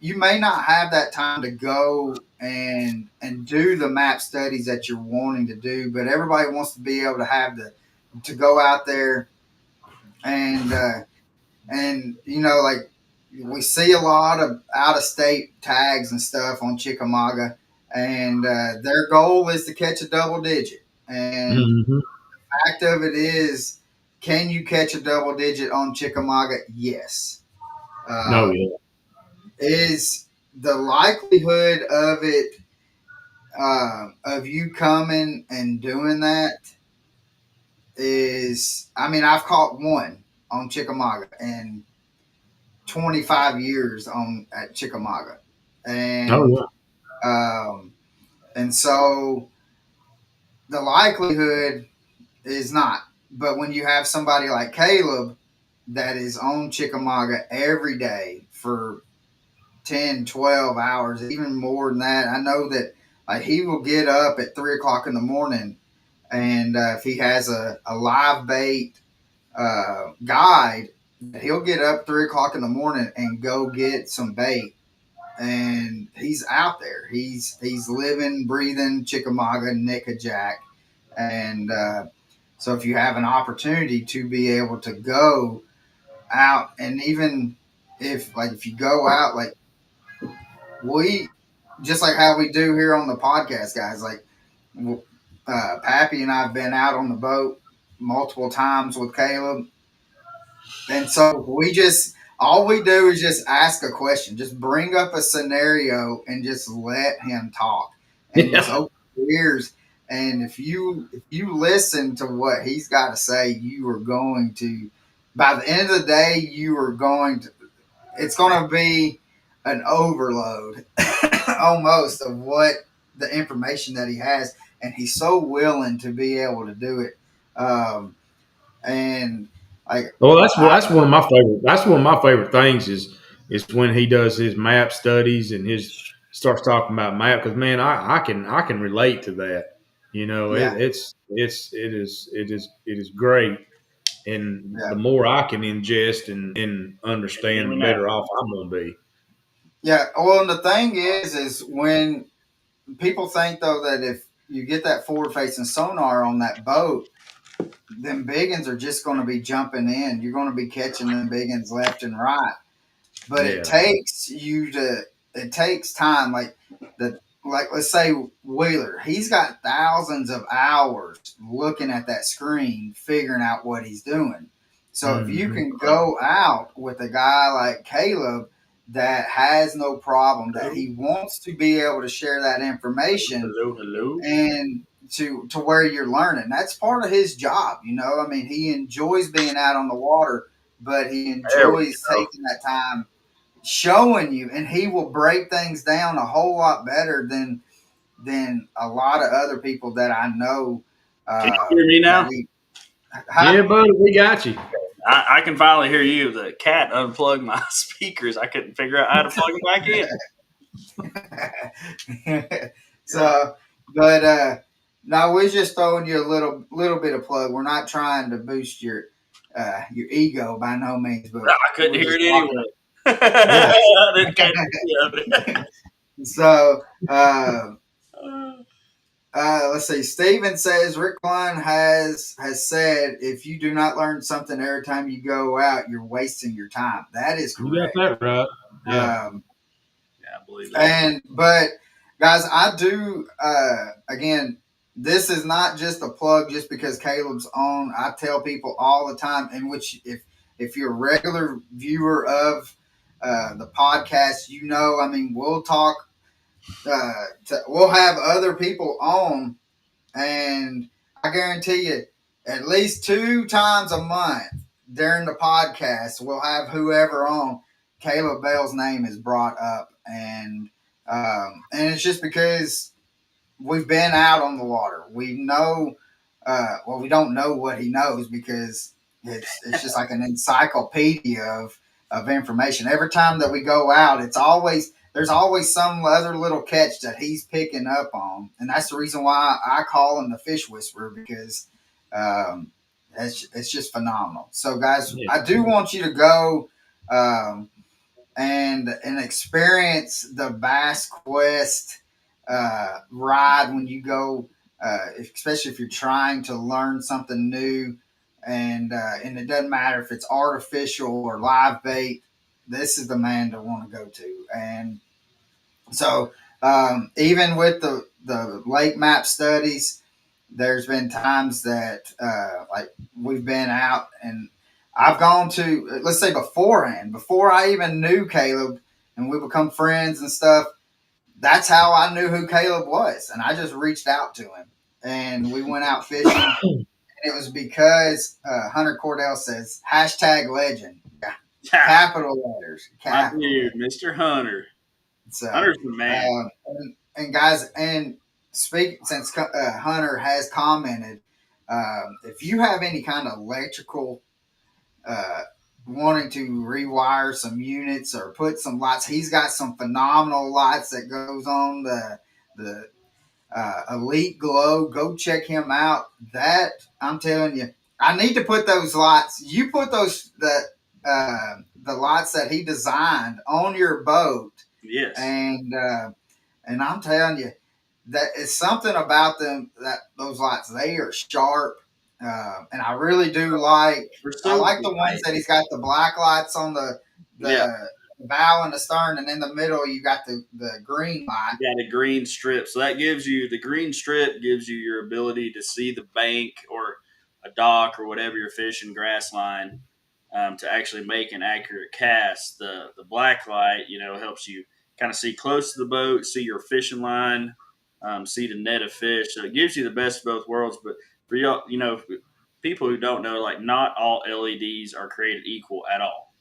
you may not have that time to go and do the map studies that you're wanting to do. But everybody wants to be able to have to go out there and like we see a lot of out of state tags and stuff on Chickamauga, and their goal is to catch a double digit. And fact of it is, can you catch a double digit on Chickamauga? Yes. Yeah. Is the likelihood of it, of you coming and doing that is, I mean, I've caught one on Chickamauga in 25 years at Chickamauga. And, and so the likelihood is not. But when you have somebody like Caleb that is on Chickamauga every day for 10, 12 hours, even more than that, I know that he will get up at 3 o'clock in the morning, and if he has a live bait guide, he'll get up 3 o'clock in the morning and go get some bait. And he's out there. He's living, breathing Chickamauga and Nickajack. And so if you have an opportunity to be able to go out, and even if you go out, we, just like how we do here on the podcast, guys, Pappy and I have been out on the boat multiple times with Caleb. And so all we do is just ask a question, just bring up a scenario and just let him talk, and just open your ears. And if you listen to what he's got to say, you are going to, by the end of the day, it's going to be an overload almost of what the information that he has. And he's so willing to be able to do it. And that's one of my favorite. That's one of my favorite things is when he does his map studies and starts talking about map, because man, I can relate to that. It is great, and the more I can ingest and understand, the better off I'm going to be. Yeah. Well, and the thing is when people think though that if you get that forward facing sonar on that boat, them biggins are just going to be jumping in. You're going to be catching them biggins left and right. But it takes time. Let's say Wheeler, he's got thousands of hours looking at that screen, figuring out what he's doing. So if you can go out with a guy like Caleb that has no problem, that he wants to be able to share that information, and to where you're learning, that's part of his job. I mean, he enjoys being out on the water, but he enjoys taking that time showing you, and he will break things down a whole lot better than a lot of other people that I know. Can you hear me now? Yeah, buddy, we got you. I can finally hear you. The cat unplugged my speakers. I couldn't figure out how to plug them back in. So, but no, we're just throwing you a little bit of plug. We're not trying to boost your ego by no means. But I couldn't hear it anyway. I didn't catch it. So, let's see. Steven says Rick Klein has said, if you do not learn something every time you go out, you're wasting your time. That is correct. You got that right. Yeah. I believe that. But guys, I do. Again, this is not just a plug just because Caleb's on. I tell people all the time, in which if you're a regular viewer of the podcast, I mean, we'll talk. We'll have other people on, and I guarantee you, at least 2 times a month, during the podcast, we'll have whoever on, Caleb Bell's name is brought up, and it's just because we've been out on the water. We know, we don't know what he knows because it's just like an encyclopedia of information. Every time that we go out, there's always some other little catch that he's picking up on, and that's the reason why I call him the fish whisperer, because it's just phenomenal. So, guys, I do want you to go and experience the BassQuest ride when you go, especially if you're trying to learn something new, and it doesn't matter if it's artificial or live bait. This is the man to want to go to. And so, even with the lake map studies, there's been times that like we've been out and I've gone to, let's say beforehand, before I even knew Caleb and we become friends and stuff. That's how I knew who Caleb was. And I just reached out to him and we went out fishing. And it was because Hunter Cordell says #legend. Capital letters. My dude, Mr. Hunter. So, Hunter's the man. And guys, and since Hunter has commented, if you have any kind of electrical wanting to rewire some units or put some lights, he's got some phenomenal lights that goes on the Elite Glow. Go check him out. That, I'm telling you, I need to put those lights. You put the lights that he designed on your boat. Yes. And I'm telling you, that is something about them, that those lights, they are sharp. And I really do like, I like the ones that he's got the black lights on the bow and the stern, and in the middle you got the green light. Yeah, the green strip. So that the green strip gives you your ability to see the bank or a dock or whatever you're fishing, grass line, to actually make an accurate cast. The black light, helps you kind of see close to the boat, see your fishing line, see the net of fish. So it gives you the best of both worlds. But for y'all, people who don't know, like, not all LEDs are created equal at all.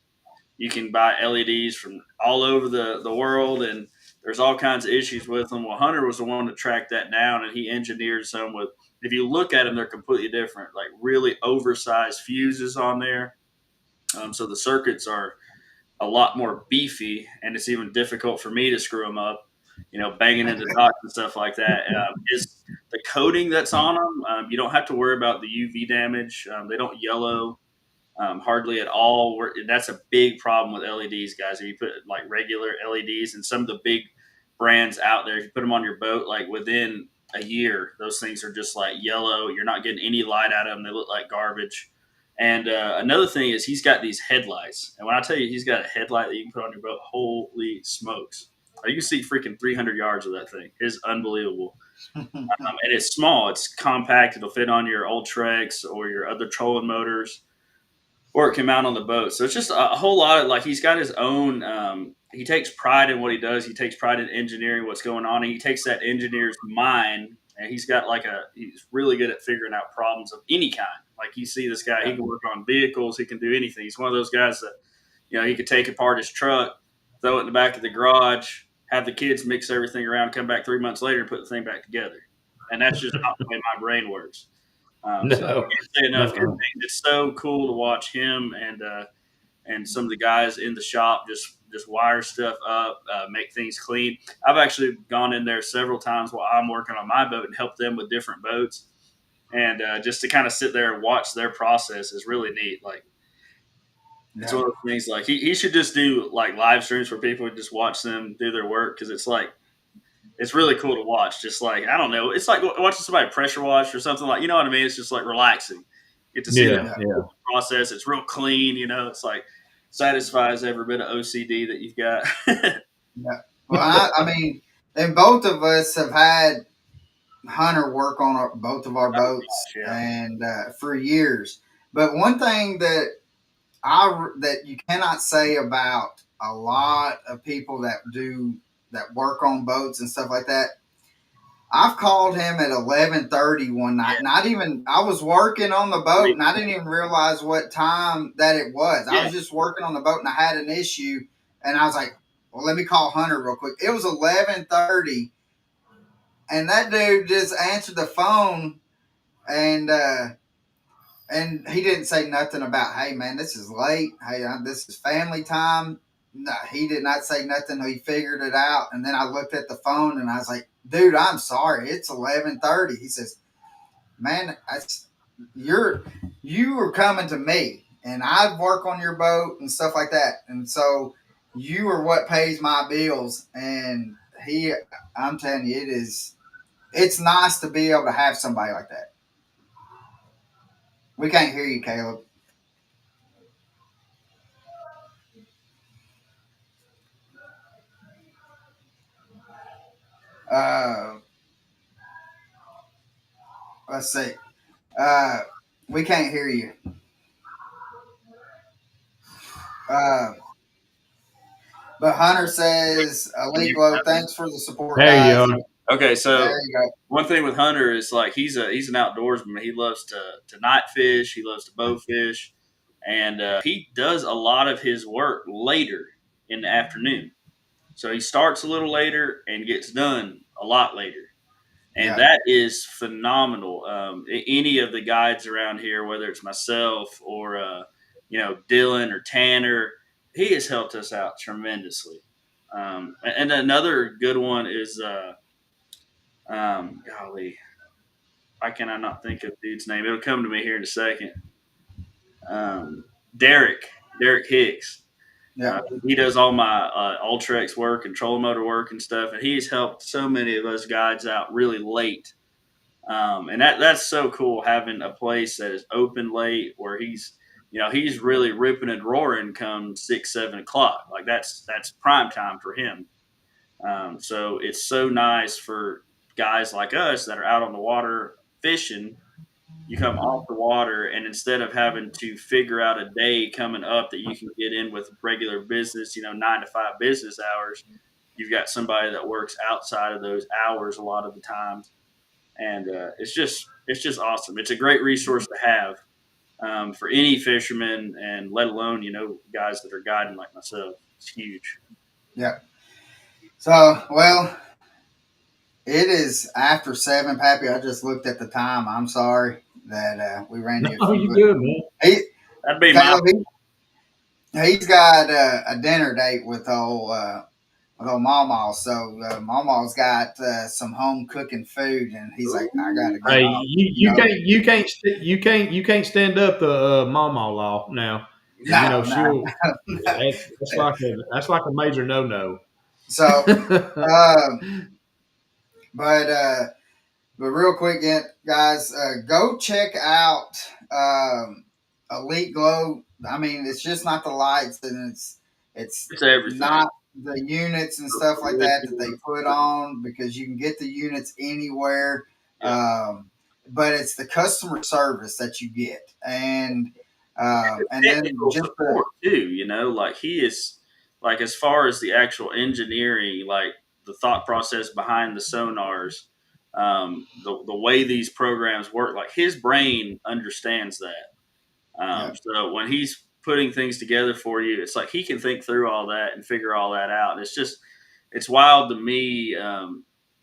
You can buy LEDs from all over the world, and there's all kinds of issues with them. Well, Hunter was the one to track that down, and he engineered some with, if you look at them, they're completely different, like really oversized fuses on there. So the circuits are a lot more beefy, and it's even difficult for me to screw them up, banging into docks and stuff like that. Is the coating that's on them. You don't have to worry about the UV damage. They don't yellow hardly at all. That's a big problem with LEDs, guys. If you put like regular LEDs, and some of the big brands out there, if you put them on your boat, like within a year, those things are just like yellow. You're not getting any light out of them. They look like garbage. And another thing is he's got these headlights. And when I tell you he's got a headlight that you can put on your boat, holy smokes. You can see freaking 300 yards of that thing. It's unbelievable. And it's small. It's compact. It'll fit on your old Trex or your other trolling motors, or it can mount on the boat. So it's just a whole lot of, like, he's got his own, he takes pride in what he does. He takes pride in engineering what's going on. And he takes that engineer's mind, and he's got he's really good at figuring out problems of any kind. Like, you see this guy, he can work on vehicles. He can do anything. He's one of those guys that, he could take apart his truck, throw it in the back of the garage, have the kids mix everything around, come back 3 months later and put the thing back together. And that's just not the way my brain works. So I can't say enough good things. It's so cool to watch him and some of the guys in the shop just wire stuff up, make things clean. I've actually gone in there several times while I'm working on my boat and helped them with different boats. And just to kind of sit there and watch their process is really neat. Like, it's one of those things, like, he should just do like live streams where people would just watch them do their work, because it's really cool to watch. Just like, I don't know, it's like watching somebody pressure wash or something, like, you know what I mean? It's just like relaxing. You get to see the process. It's real clean, it's like satisfies every bit of OCD that you've got. Well, I mean, and both of us have had Hunter work on both of our boats and for years. But one thing that you cannot say about a lot of people that work on boats and stuff like that, I've called him at 11:30 one night. I was working on the boat and I didn't even realize what time that it was. I was just working on the boat and I had an issue and I was like, well, let me call Hunter real quick. It was 11:30 and that dude just answered the phone and he didn't say nothing about, hey man, this is late. Hey, this is family time. No, he did not say nothing. He figured it out. And then I looked at the phone and I was like, dude, I'm sorry. It's 11:30. He says, man, you were coming to me and I'd work on your boat and stuff like that. And so you are what pays my bills. And I'm telling you, it's nice to be able to have somebody like that. We can't hear you, Caleb. Let's see. We can't hear you. But Hunter says, Elite Glow, thanks for the support, There guys. you go. Okay, so There you go. one thing with Hunter is like he's an outdoorsman. He loves to night fish. He loves to bow fish, and he does a lot of his work later in the afternoon. So he starts a little later and gets done a lot later. And that is phenomenal. Any of the guides around here, whether it's myself or Dylan or Tanner, he has helped us out tremendously. And another good one is golly, why can I not think of dude's name? It'll come to me here in a second. Derek Hicks. Yeah. He does all my Ultrex work and trolling motor work and stuff, and he's helped so many of us guides out really late. And that's so cool having a place that is open late where he's really ripping and roaring come 6-7 o'clock. Like that's prime time for him. So it's so nice for guys like us that are out on the water fishing. You come off the water, and instead of having to figure out a day coming up that you can get in with regular business, 9 to 5 business hours, you've got somebody that works outside of those hours a lot of the time. And it's just awesome. It's a great resource to have for any fisherman, and let alone guys that are guiding like myself. It's huge. Yeah. So, well, it is after 7, Pappy. I just looked at the time. I'm sorry that we ran you. No, you good, man. That'd be Caleb, he's got a dinner date with old Mama. So Mama's got some home cooking food, and he's like, I gotta go. Hey, you can't stand up the Mama law now. No. That's like a major no. So, but real quick, guys, go check out Elite Glow. I mean, it's just not the lights, and it's everything. not the units and stuff like that they put on, because you can get the units anywhere. Yeah. But it's the customer service that you get, and then just support too. Like he is, like, as far as the actual engineering, like the thought process behind the sonars, the way these programs work, like his brain understands that. So when he's putting things together for you, it's like he can think through all that and figure all that out. It's wild to me.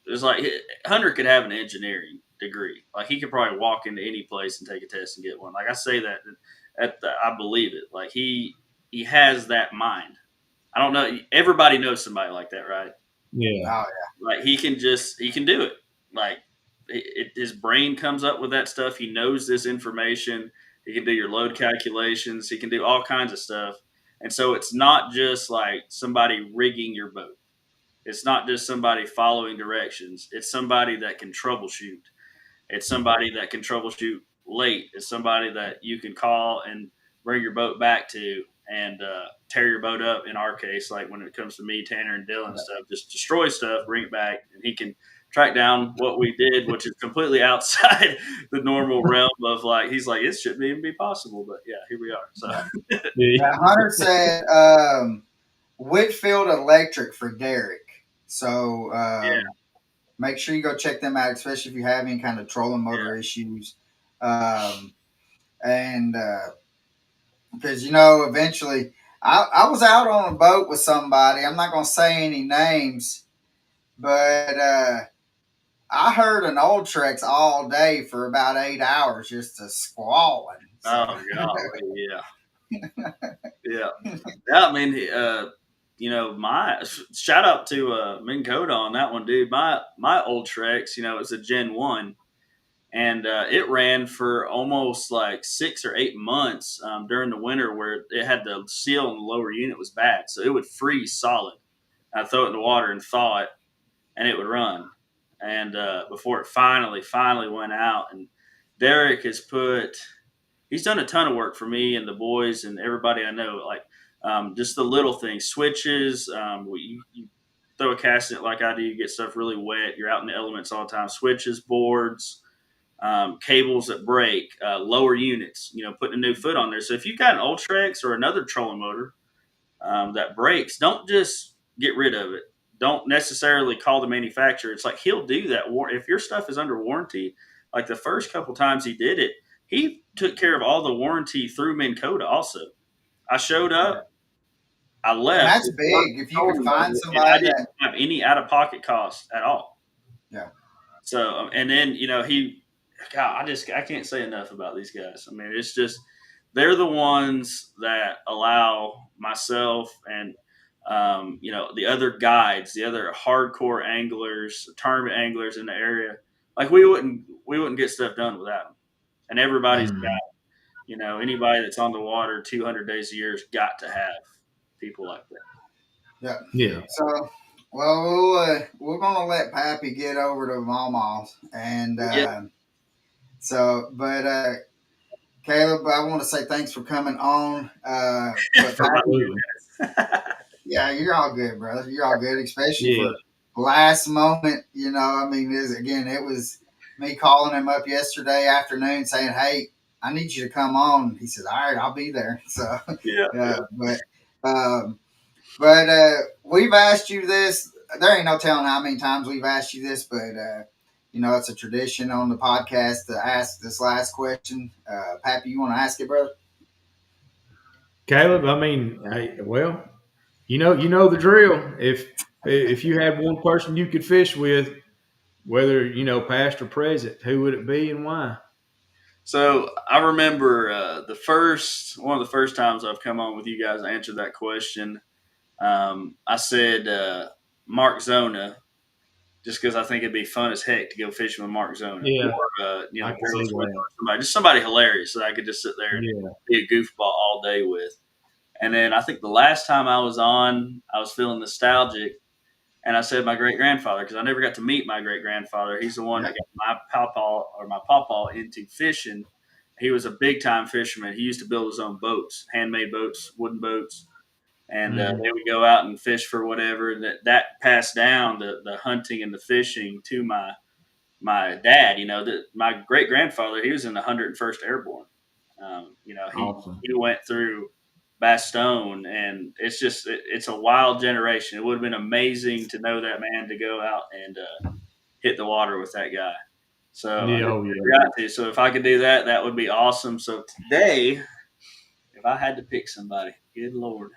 It's like Hunter could have an engineering degree. Like he could probably walk into any place and take a test and get one. Like I say that, I believe it. Like he has that mind. I don't know. Everybody knows somebody like that, right? Yeah. Oh, yeah. Like he can do it. Like his brain comes up with that stuff. He knows this information. He can do your load calculations. He can do all kinds of stuff. And so it's not just like somebody rigging your boat. It's not just somebody following directions. It's somebody that can troubleshoot. It's somebody that can troubleshoot late. It's somebody that you can call and bring your boat back to and tear your boat up. In our case, like when it comes to me, Tanner, and Dylan and stuff, just destroy stuff, bring it back, and he can track down what we did, which is completely outside the normal realm of like, he's like, it shouldn't even be possible, but yeah, here we are. So Hunter said Whitfield Electric for Derek. So make sure you go check them out, especially if you have any kind of trolling motor issues. And because, eventually I was out on a boat with somebody. I'm not going to say any names, but I heard an old Trex all day for about 8 hours just a squalling. So. Oh, God. Yeah. I mean, my shout out to Minn Kota on that one, dude. My old Trex, it's a Gen 1. And it ran for almost like 6 or 8 months during the winter, where it had the seal in the lower unit was bad. So it would freeze solid. I'd throw it in the water and thaw it, and it would run. And before it finally went out, and Derek he's done a ton of work for me and the boys and everybody I know, like just the little things, switches. You throw a cast in it like I do, you get stuff really wet. You're out in the elements all the time. Switches, boards, cables that break, lower units, putting a new foot on there. So if you've got an Ultrex or another trolling motor that breaks, don't just get rid of it. Don't necessarily call the manufacturer. It's like he'll do that. If your stuff is under warranty, like the first couple times he did it, he took care of all the warranty through Minn Kota also. I showed up, I left. And that's big. If you can find somebody I didn't have any out-of-pocket costs at all. Yeah. So, and then, God, I can't say enough about these guys. I mean, it's just, they're the ones that allow myself and, the other guides, the other hardcore anglers, tournament anglers in the area. Like we wouldn't get stuff done without them. And everybody's got, anybody that's on the water 200 days a year has got to have people like that. Yeah. So, well, we're going to let Pappy get over to Mama's. And Caleb, I want to say thanks for coming on. But Pappy, yeah, you're all good, brother. You're all good, especially for last moment. It was me calling him up yesterday afternoon saying, hey, I need you to come on. He said, all right, I'll be there. So, but we've asked you this. There ain't no telling how many times we've asked you this, but, it's a tradition on the podcast to ask this last question. Pappy, you want to ask it, brother? Caleb, I mean, you know the drill. If you had one person you could fish with, whether past or present, who would it be and why? So I remember one of the first times I've come on with you guys and answered that question. I said Mark Zona, just because I think it'd be fun as heck to go fishing with Mark Zona. Yeah, or somebody hilarious that I could just sit there and be a goofball all day with. And then I think the last time I was on, I was feeling nostalgic, and I said my great-grandfather, because I never got to meet my great-grandfather. He's the one that got my pawpaw into fishing. He was a big-time fisherman. He used to build his own boats, handmade boats, wooden boats. And they would go out and fish for whatever. That passed down the hunting and the fishing to my dad. My great grandfather, he was in the 101st Airborne. Awesome. He went through Bastogne, and it's a wild generation. It would have been amazing to know that man, to go out and hit the water with that guy. So So if I could do that, that would be awesome. So today, if I had to pick somebody, good Lord.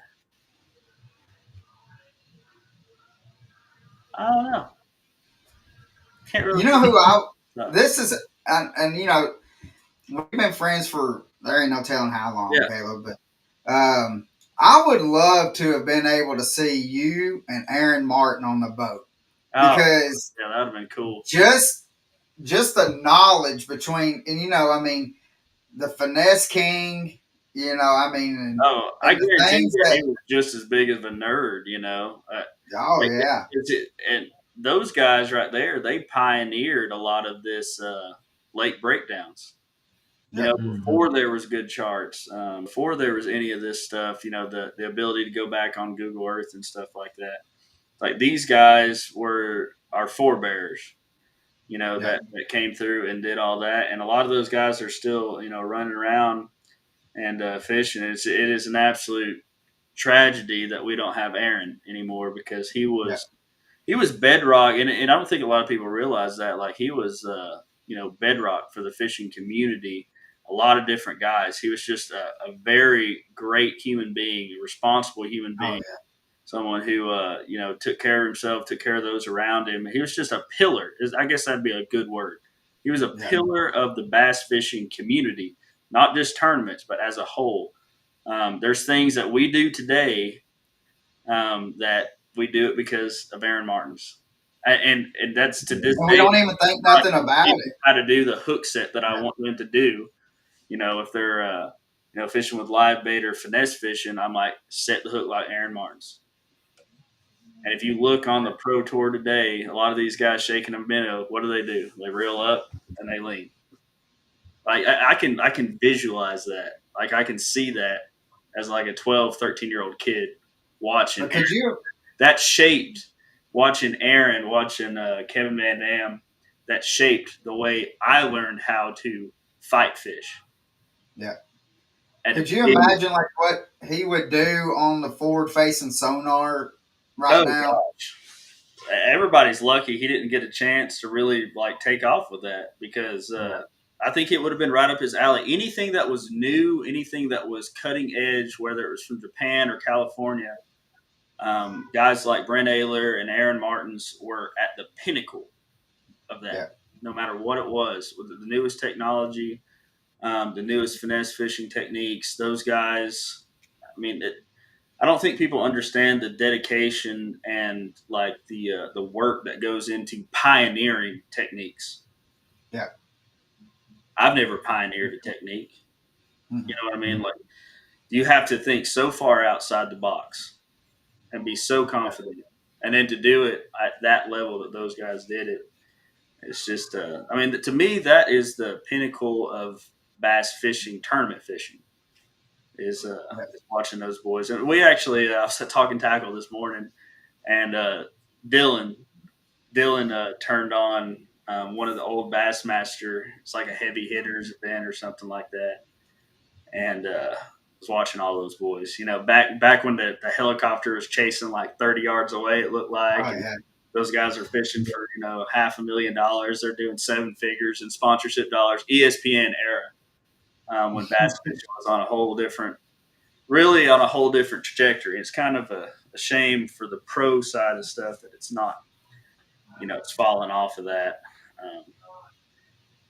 I don't know. Can't really. This is, and we've been friends for, there ain't no telling how long, Caleb, but I would love to have been able to see you and Aaron Martin on the boat, because that would have been cool. Just the knowledge between, and the finesse king, I guarantee he was just as big of a nerd, and those guys right there, they pioneered a lot of this lake breakdowns. Before there was good charts, before there was any of this stuff, the ability to go back on Google Earth and stuff like that. Like, these guys were our forebears, that came through and did all that. And a lot of those guys are still, running around and fishing. It is an absolute tragedy that we don't have Aaron anymore, because he was he was bedrock, and I don't think a lot of people realize that. Like he was, bedrock for the fishing community. A lot of different guys. He was just a very great human being, a responsible human Oh, being, someone who took care of himself, took care of those around him. He was just a pillar. I guess that'd be a good word. He was a pillar of the bass fishing community, not just tournaments, but as a whole. There's things that we do today that we do it because of Aaron Martin's. And that's to this we day. don't even think nothing about it. How to do the hook set that I want them to do. If they're fishing with live bait or finesse fishing, I might set the hook like Aaron Martin's. And if you look on the pro tour today, a lot of these guys shaking a minnow, what do? They reel up and they lean. Like I can visualize that. Like I can see that as like a 12, 13-year-old kid watching. That shaped watching Aaron, watching Kevin Van Dam. That shaped the way I learned how to fight fish. Yeah. And could you imagine like what he would do on the forward-facing sonar now? Gosh. Everybody's lucky he didn't get a chance to really like take off with that because I think it would have been right up his alley. Anything that was new, anything that was cutting edge, whether it was from Japan or California, guys like Brent Ayler and Aaron Martins were at the pinnacle of that, no matter what it was. With the newest technology, the newest finesse fishing techniques, those guys, I don't think people understand the dedication and like the work that goes into pioneering techniques. Yeah. I've never pioneered a technique. Mm-hmm. You know what I mean? Like you have to think so far outside the box and be so confident. And then to do it at that level that those guys did it, it's just, to me, that is the pinnacle of bass fishing, tournament fishing, is watching those boys. And we actually, I was talking tackle this morning, and Dylan turned on one of the old Bassmaster. It's like a heavy hitters event or something like that. And was watching all those boys. Back when the helicopter was chasing like 30 yards away, it looked like. Oh, yeah. Those guys are fishing for, $500,000. They're doing 7 figures in sponsorship dollars. ESPN era, when bass fishing was on a whole different trajectory. It's kind of a shame for the pro side of stuff that it's not, it's falling off of that.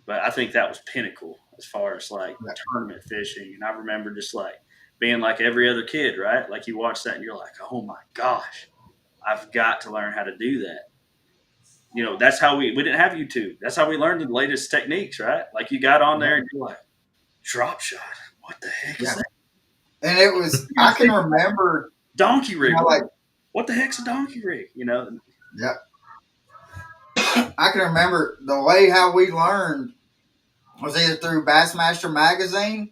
But I think that was pinnacle as far as like tournament fishing. And I remember just like being like every other kid, right? Like you watch that and you're like, oh my gosh, I've got to learn how to do that. That's how we didn't have YouTube. That's how we learned the latest techniques, right? Like you got on there and you're like, drop shot. What the heck is that? And it was, I can remember. Donkey rig. What the heck's a donkey rig? Yeah. I can remember the way how we learned was either through Bassmaster magazine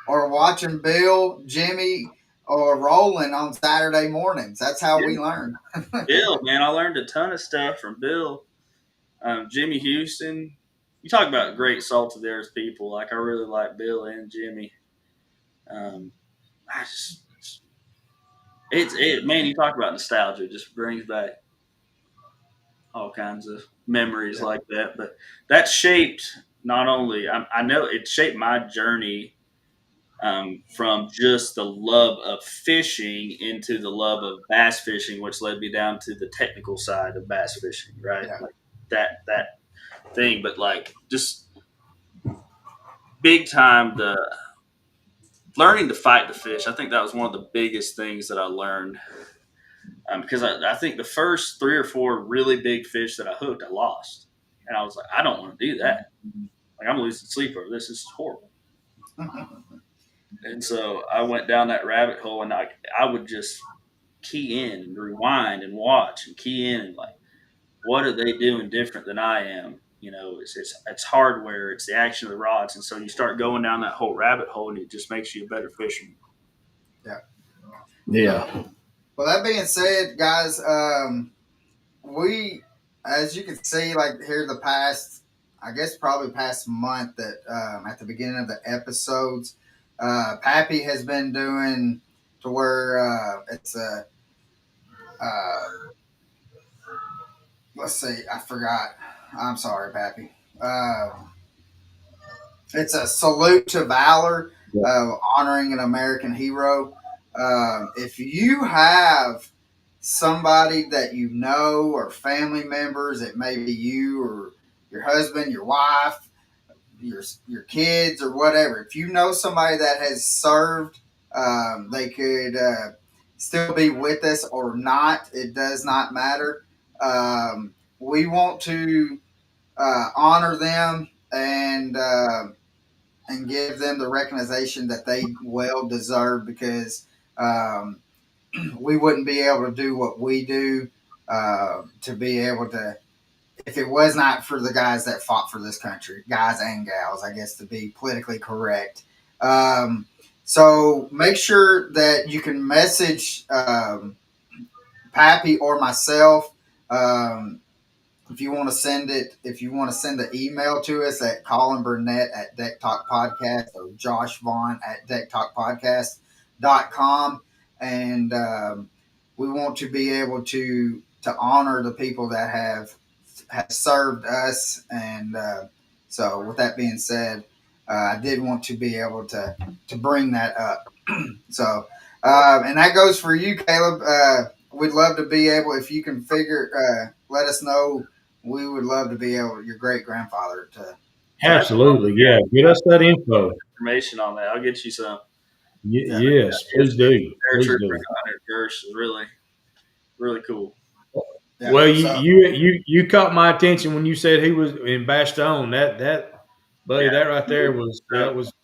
or watching Bill, Jimmy, or Roland on Saturday mornings. That's how we learned. Bill, man, I learned a ton of stuff from Bill. Jimmy Houston. You talk about great salted airs people. Like I really like Bill and Jimmy. Man, you talk about nostalgia. It just brings back all kinds of memories like that. But that shaped not only, I know it shaped my journey from just the love of fishing into the love of bass fishing, which led me down to the technical side of bass fishing, right? Yeah. Like that thing. But like just big time, the learning to fight the fish. I think that was one of the biggest things that I learned. Because I think the first 3 or 4 really big fish that I hooked, I lost. And I was like, I don't want to do that. Like, I'm losing sleep over this. This is horrible. And so I went down that rabbit hole, and I would just key in and rewind and watch and key in and like, what are they doing different than I am? It's hardware. It's the action of the rods. And so you start going down that whole rabbit hole, and it just makes you a better fisherman. Yeah. Yeah. Well, that being said, guys, we, as you can see, like here the past, I guess probably past month that at the beginning of the episodes, Pappy has been doing to where it's let's see, I forgot. I'm sorry, Pappy. It's a salute to valor, honoring an American hero. If you have somebody that you know or family members, it may be you or your husband, your wife, your kids or whatever. If you know somebody that has served, they could still be with us or not. It does not matter. We want to honor them and give them the recognition that they well deserve because we wouldn't be able to do what we do to be able to if it was not for the guys that fought for this country, guys and gals, I guess to be politically correct. So make sure that you can message Pappy or myself. If you want to send the email to us at Colin Burnett at DeckTalk Podcast or Josh Vaughn at DeckTalkPodcast.com. And we want to be able to honor the people that have served us. And so with that being said, I did want to be able to bring that up. So, and that goes for you, Caleb. We'd love to be able, if you can let us know. We would love to be able, your great grandfather to. Absolutely, yeah. Get us that info. Information on that. I'll get you some. Yes, please do. Please do. Is really, really cool. Yeah, well, you caught my attention when you said he was in Bastogne. That buddy, that right there was that was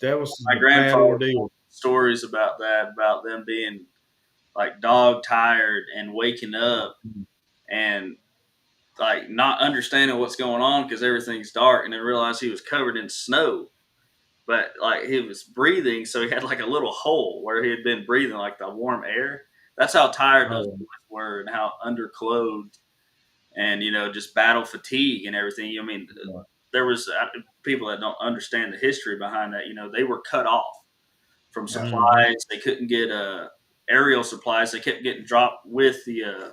my grandfather stories about them being like dog tired and waking up and like not understanding what's going on because everything's dark, and then realized he was covered in snow, but like he was breathing, so he had like a little hole where he had been breathing like the warm air. That's how tired those boys were and how underclothed and just battle fatigue and everything. I mean, there was people that don't understand the history behind that. They were cut off from supplies. They couldn't get aerial supplies. They kept getting dropped with the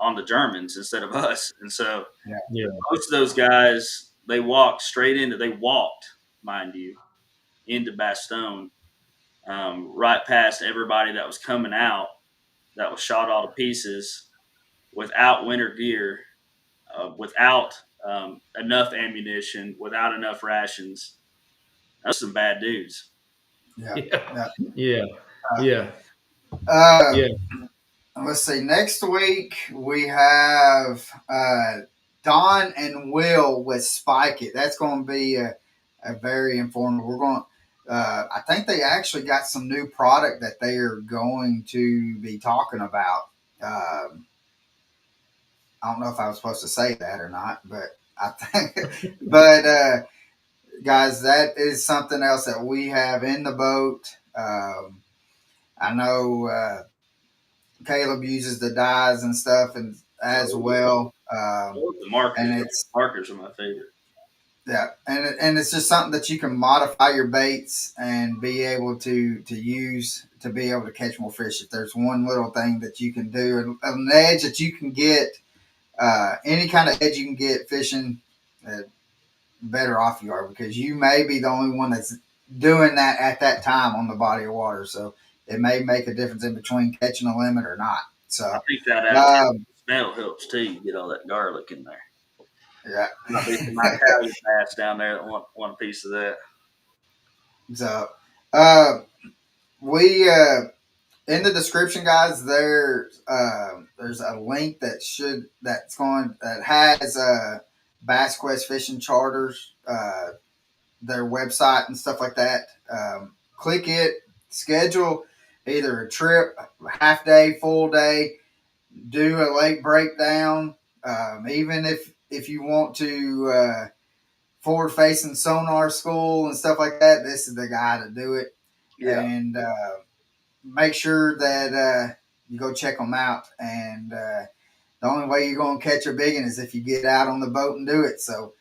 on the Germans instead of us. And so most of those guys, they walked, mind you, into Bastogne, right past everybody that was coming out that was shot all to pieces without winter gear, without enough ammunition, without enough rations. Those some bad dudes. Yeah. Let's see. Next week we have Don and Will with Spike It. That's going to be a very informative. We're going. I think they actually got some new product that they are going to be talking about. I don't know if I was supposed to say that or not, but I think. But guys, that is something else that we have in the boat. I know. Caleb uses the dyes and stuff and as well. The markers, and markers are my favorite. Yeah, and it's just something that you can modify your baits and be able to use to be able to catch more fish. If there's one little thing that you can do, an edge that you can get, any kind of edge you can get fishing, better off you are because you may be the only one that's doing that at that time on the body of water. So it may make a difference in between catching a limit or not. So I think that smell helps too. You get all that garlic in there. Yeah, my Italian bass down there that want a piece of that. So, we in the description, guys. There's a link that has BassQuest Fishing Charters, their website and stuff like that. Click it, schedule either a trip, half day, full day, do a lake breakdown. Even if you want to forward facing sonar school and stuff like that, this is the guy to do it. Yeah. And make sure that you go check them out. And the only way you're going to catch a big one is if you get out on the boat and do it. So,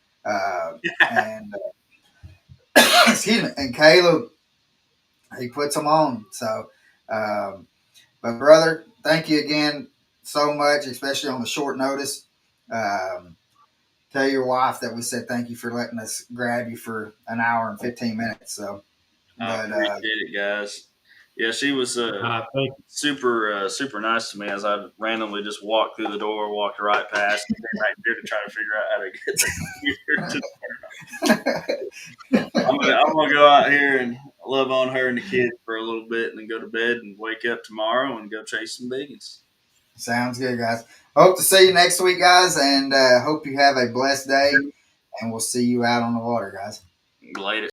and excuse me, and Caleb, he puts them on. So, but brother, thank you again so much, especially on the short notice. Tell your wife that we said thank you for letting us grab you for an hour and 15 minutes. So, I appreciate it, guys. Yeah, she was Thank you. super nice to me as I randomly just walked through the door, walked right past, and came back here to try to figure out how to get the computer to turn on. I'm gonna go out here and love on her and the kids for a little bit, and then go to bed and wake up tomorrow and go chase some biggins. Sounds good, guys. Hope to see you next week, guys, and hope you have a blessed day. And we'll see you out on the water, guys. Later.